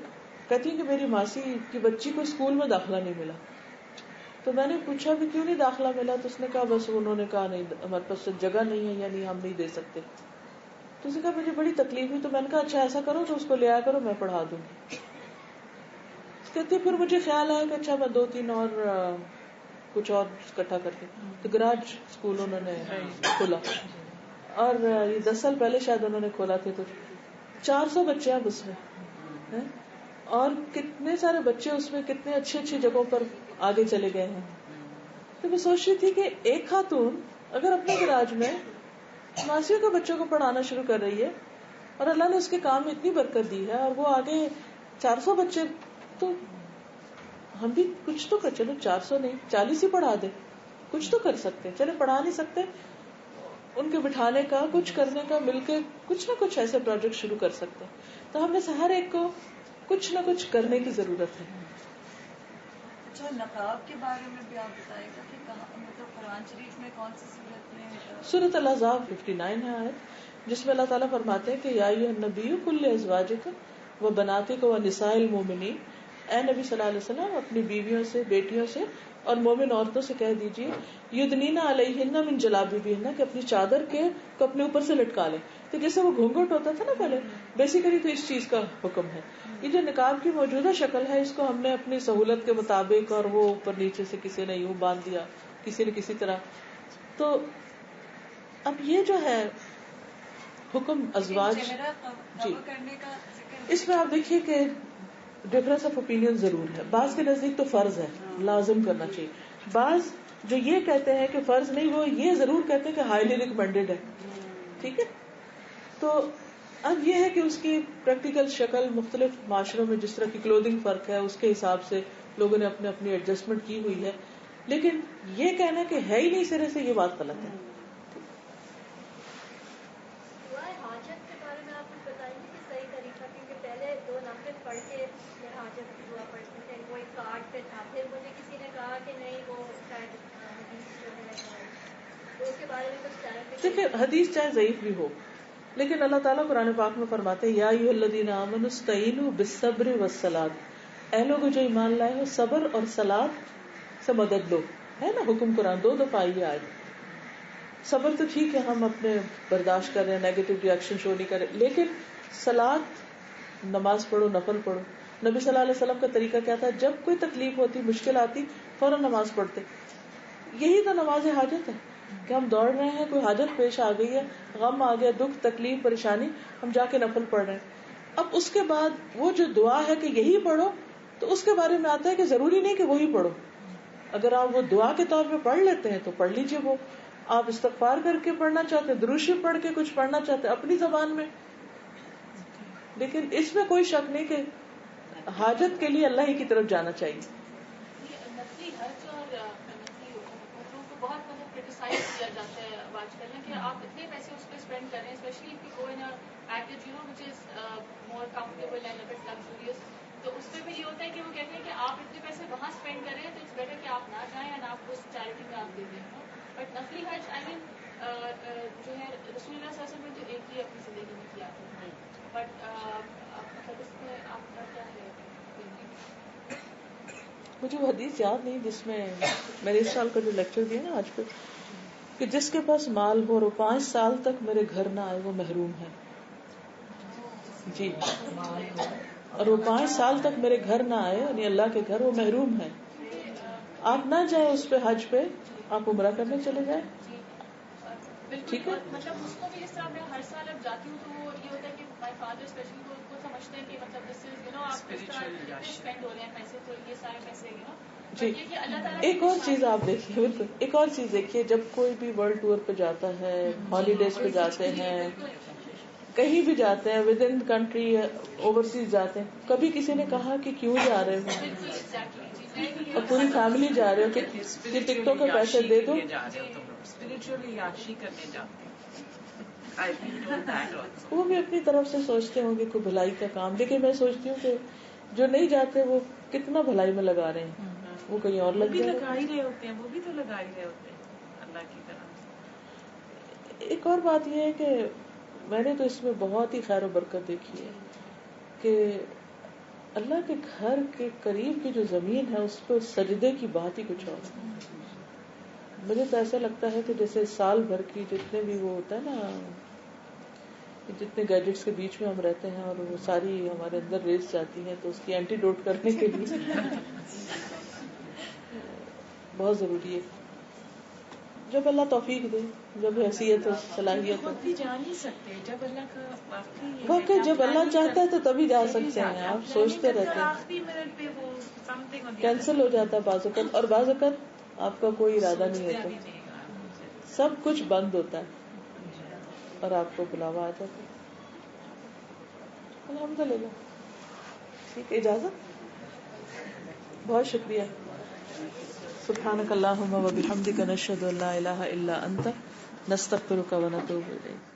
کہتی ہیں کہ میری ماسی کی بچی کو اسکول میں داخلہ نہیں ملا. تو میں نے پوچھا بھی کیوں نہیں داخلہ ملا، تو اس نے کہا بس انہوں نے کہا نہیں ہمارے پاس جگہ نہیں ہے، یعنی ہم نہیں دے سکتے. تو اس نے کہا مجھے بڑی تکلیف ہوئی. تو میں نے کہا اچھا ایسا کرو تو اس کو لے آیا کرو، میں پڑھا دوں گی. کہتے پھر مجھے خیال آیا کہ اچھا میں 2-3 اور کچھ اور اکٹھا کر کے. تو گراج اسکول انہوں نے کھولا, اور یہ 10 سال پہلے شاید انہوں نے کھولا تھے. تو 400 بچے اب اس میں, اور کتنے سارے بچے اس میں کتنے اچھی اچھی جگہوں پر آگے چلے گئے ہیں. تو میں سوچ رہی تھی کہ ایک خاتون اگر اپنے گراج میں ماسیوں کے بچوں کو پڑھانا شروع کر رہی ہے, اور اللہ نے اس کے کام میں اتنی برکت دی ہے, اور وہ آگے 400 بچے, تو ہم بھی کچھ تو کر, چلو 400 نہیں 40 ہی پڑھا دے, کچھ تو کر سکتے. چلے پڑھا نہیں سکتے, ان کے بٹھانے کا, کچھ کرنے کا, مل کے کچھ نہ کچھ ایسے پروجیکٹ شروع کر سکتے. تو ہم نے ہر ایک کو کچھ نہ کچھ کرنے کی ضرورت ہے. اچھا, نقاب کے بارے میں بھی آپ بتائیں گا کہ مطلب قرآن شریف میں کون سی صورت میں؟ سورۃ الاحزاب 59 ہے آیت, جس میں اللہ تعالیٰ فرماتے ہیں کہ یا ایھا النبی قل لازواجک وبناتک ونساء المؤمنین, اے نبی صلی اللہ علیہ وسلم اپنی بیویوں سے, بیٹیوں سے اور مومن عورتوں سے کہہ دیجیے یدنین علیہن من جلابیبہن, کہ اپنی چادر کے کو اپنے اوپر سے لٹکا لیں. تو جیسے وہ گھونگھٹ ہوتا تھا نا پہلے, بیسیکلی تو اس چیز کا حکم ہے. یہ جو نقاب کی موجودہ شکل ہے, اس کو ہم نے اپنی سہولت کے مطابق, اور وہ اوپر نیچے سے کسی نے یوں باندھ دیا, کسی نے کسی طرح. تو اب یہ جو ہے حکم ازواج, جی اس میں آپ دیکھیے کہ ڈفرنس آف اوپینین ضرور ہے. بعض کے نزدیک تو فرض ہے, لازم کرنا چاہیے. بعض جو یہ کہتے ہیں کہ فرض نہیں, وہ یہ ضرور کہتے ہیں کہ ہائیلی ریکمینڈیڈ ہے. ٹھیک ہے, تو اب یہ ہے کہ اس کی پریکٹیکل شکل مختلف معاشروں میں جس طرح کی کلودنگ فرق ہے, اس کے حساب سے لوگوں نے اپنے اپنی ایڈجسٹمنٹ کی ہوئی ہے. لیکن یہ کہنا کہ ہے ہی نہیں سرے سے, یہ بات غلط ہے. حاجت کے بارے میں آپ کچھ بتائیں گے کہ صحیح طریقہ, کیونکہ پہلے 2 نفل پڑھ کے پھر حاجت کی دعا پڑھتے تھے, وہ ایک کارڈ پہ تھا. پھر مجھے کسی نے کہا کہ نہیں وہ شاید حدیث جو ہے, تو اس کے بارے میں کچھ کلیریفیکیشن. دیکھیں حدیث چاہے ضعیف بھی ہو, لیکن اللہ تعالیٰ قرآن پاک میں فرماتے ہیں یا ایھا الذین آمنوا استعینوا بالصبر والصلاۃ, اے لوگوں جو ایمان لائے ہو صبر اور صلاۃ سے مدد لو. ہے نا حکم, قرآن 2 دفعہ آئی آئے. صبر تو ٹھیک ہے, ہم اپنے برداشت کر رہے ہیں, نیگیٹو ریئیکشن شو نہیں کر رہے, لیکن صلاۃ, نماز پڑھو, نفل پڑھو. نبی صلی اللہ علیہ وسلم کا طریقہ کیا تھا, جب کوئی تکلیف ہوتی, مشکل آتی, فوراً نماز پڑھتے. یہی تو نماز حاجت ہے کہ ہم دوڑ رہے ہیں, کوئی حاجت پیش آ گئی ہے, غم آ گیا, دکھ تکلیف پریشانی, ہم جا کے نفل پڑھ رہے ہیں. اب اس کے بعد وہ جو دعا ہے کہ یہی پڑھو, تو اس کے بارے میں آتا ہے کہ ضروری نہیں کہ وہی پڑھو. اگر آپ وہ دعا کے طور پہ پڑھ لیتے ہیں تو پڑھ لیجئے. وہ آپ استغفار کر کے پڑھنا چاہتے ہیں, درود شریف پڑھ کے کچھ پڑھنا چاہتے ہیں اپنی زبان میں, لیکن اس میں کوئی شک نہیں کہ حاجت کے لیے اللہ ہی کی طرف جانا چاہیے. نفلی حج اور نفلی عمروں کو بہت کرٹیسائز کیا جاتا ہے آج کل, کہ آپ اتنے پیسے اس پہ اسپینڈ کر رہے ہیں, especially if you go in a package which is more comfortable and a bit luxurious. تو اس میں بھی یہ ہوتا ہے کہ وہ کہتے ہیں کہ آپ اتنے پیسے وہاں اسپینڈ کر رہے ہیں, تو اٹس بیٹر کہ آپ نہ جائیں اور آپ اس چیریٹی میں آپ دے دیں. بٹ نفلی حج آئی مین جو ہے رسول اللہ صلی اللہ علیہ وسلم نے تو ایک ہی اپنی زندگی میں کیا تھا, بٹ مطلب اس میں آپ کا کیا ہے؟ مجھے وہ حدیث یاد نہیں جس میں میں نے اس سال کا جو لیکچر دیا نا آج پہ, کہ جس کے پاس مال ہو اور 5 سال تک میرے گھر نہ آئے وہ محروم ہے. جی, اور وہ 5 سال تک میرے گھر نہ آئے, یعنی اللہ کے گھر, وہ محروم ہے. آپ نہ جائیں اس پہ حج پہ, آپ عمرہ کرنے چلے جائیں. ٹھیک ہے, مطلب اس کو بھی اس طرح میں ہر سال اب جاتی ہوں تو وہ یہ ہوتا ہے کہ مائی فادر اسپیشلی کو سمجھتے ہیں کہ مطلب دس از آپ اس طرح اسپینڈ ہو رہے ہیں پیسے, تو یہ سارے پیسے جی. ایک اور چیز آپ دیکھیے, بالکل ایک اور چیز دیکھیے, جب کوئی بھی ورلڈ ٹور پہ جاتا ہے, ہالیڈیز پہ جاتے ہیں, کہیں بھی جاتے ہیں, ود ان کنٹری اوورسیز جاتے ہیں, کبھی کسی نے کہا کہ کیوں جا رہے ہو, اور پوری فیملی جا رہے ہو کہ ٹکٹوں کے پیسے دے دو. وہ بھی اپنی طرف سے سوچتے ہوں گے کوئی بھلائی کا کام, لیکن میں سوچتی ہوں کہ جو نہیں جاتے وہ کتنا بھلائی میں لگا رہے ہیں, وہ کہیں اور لگ لگا ہی رہے ہوتے ہیں, وہ بھی تو لگا ہی رہے ہوتے ہیں اللہ کی طرف. ایک اور بات یہ ہے کہ میں نے تو اس میں بہت ہی خیر و برکت دیکھی ہے کہ اللہ کے گھر کے قریب کی جو زمین ہے اس پہ سجدے کی بات ہی کچھ اور ہے. مجھے تو ایسا لگتا ہے کہ جیسے سال بھر کی جتنے بھی وہ ہوتا ہے نا, جتنے گیجٹس کے بیچ میں ہم رہتے ہیں اور وہ ساری ہمارے اندر ریس جاتی ہیں, تو اس کی اینٹی ڈوٹ کرنے کے لیے بہت ضروری ہے. جب اللہ توفیق دے, جب حیثیت ہو, صلاحیت ہو. خود بھی جا نہیں سکتے جب اللہ کا واقعی یہ ہے واقعی کہ جب آپ اللہ planning چاہتا ہے تو تبھی جا تبھی سکتے ہیں. جاتے آپ planning سوچتے کرتے رہتے اور ہیں, آخری منٹ پہ وہ something on the کینسل ہو جاتا ہے بعض اوقات, اور بعض اوقات آپ کا کوئی ارادہ نہیں سوچتے ہوتا, بھی نہیں. سب کچھ بند ہوتا ہے اور آپ کو بلاوا آ جاتا ہے. الحمدللہ. ٹھیک ہے, اجازت. بہت شکریہ. سبحانک اللہم و بحمدک نشہد ان لا الہ الا انت نستغفرک و نتوب الیک.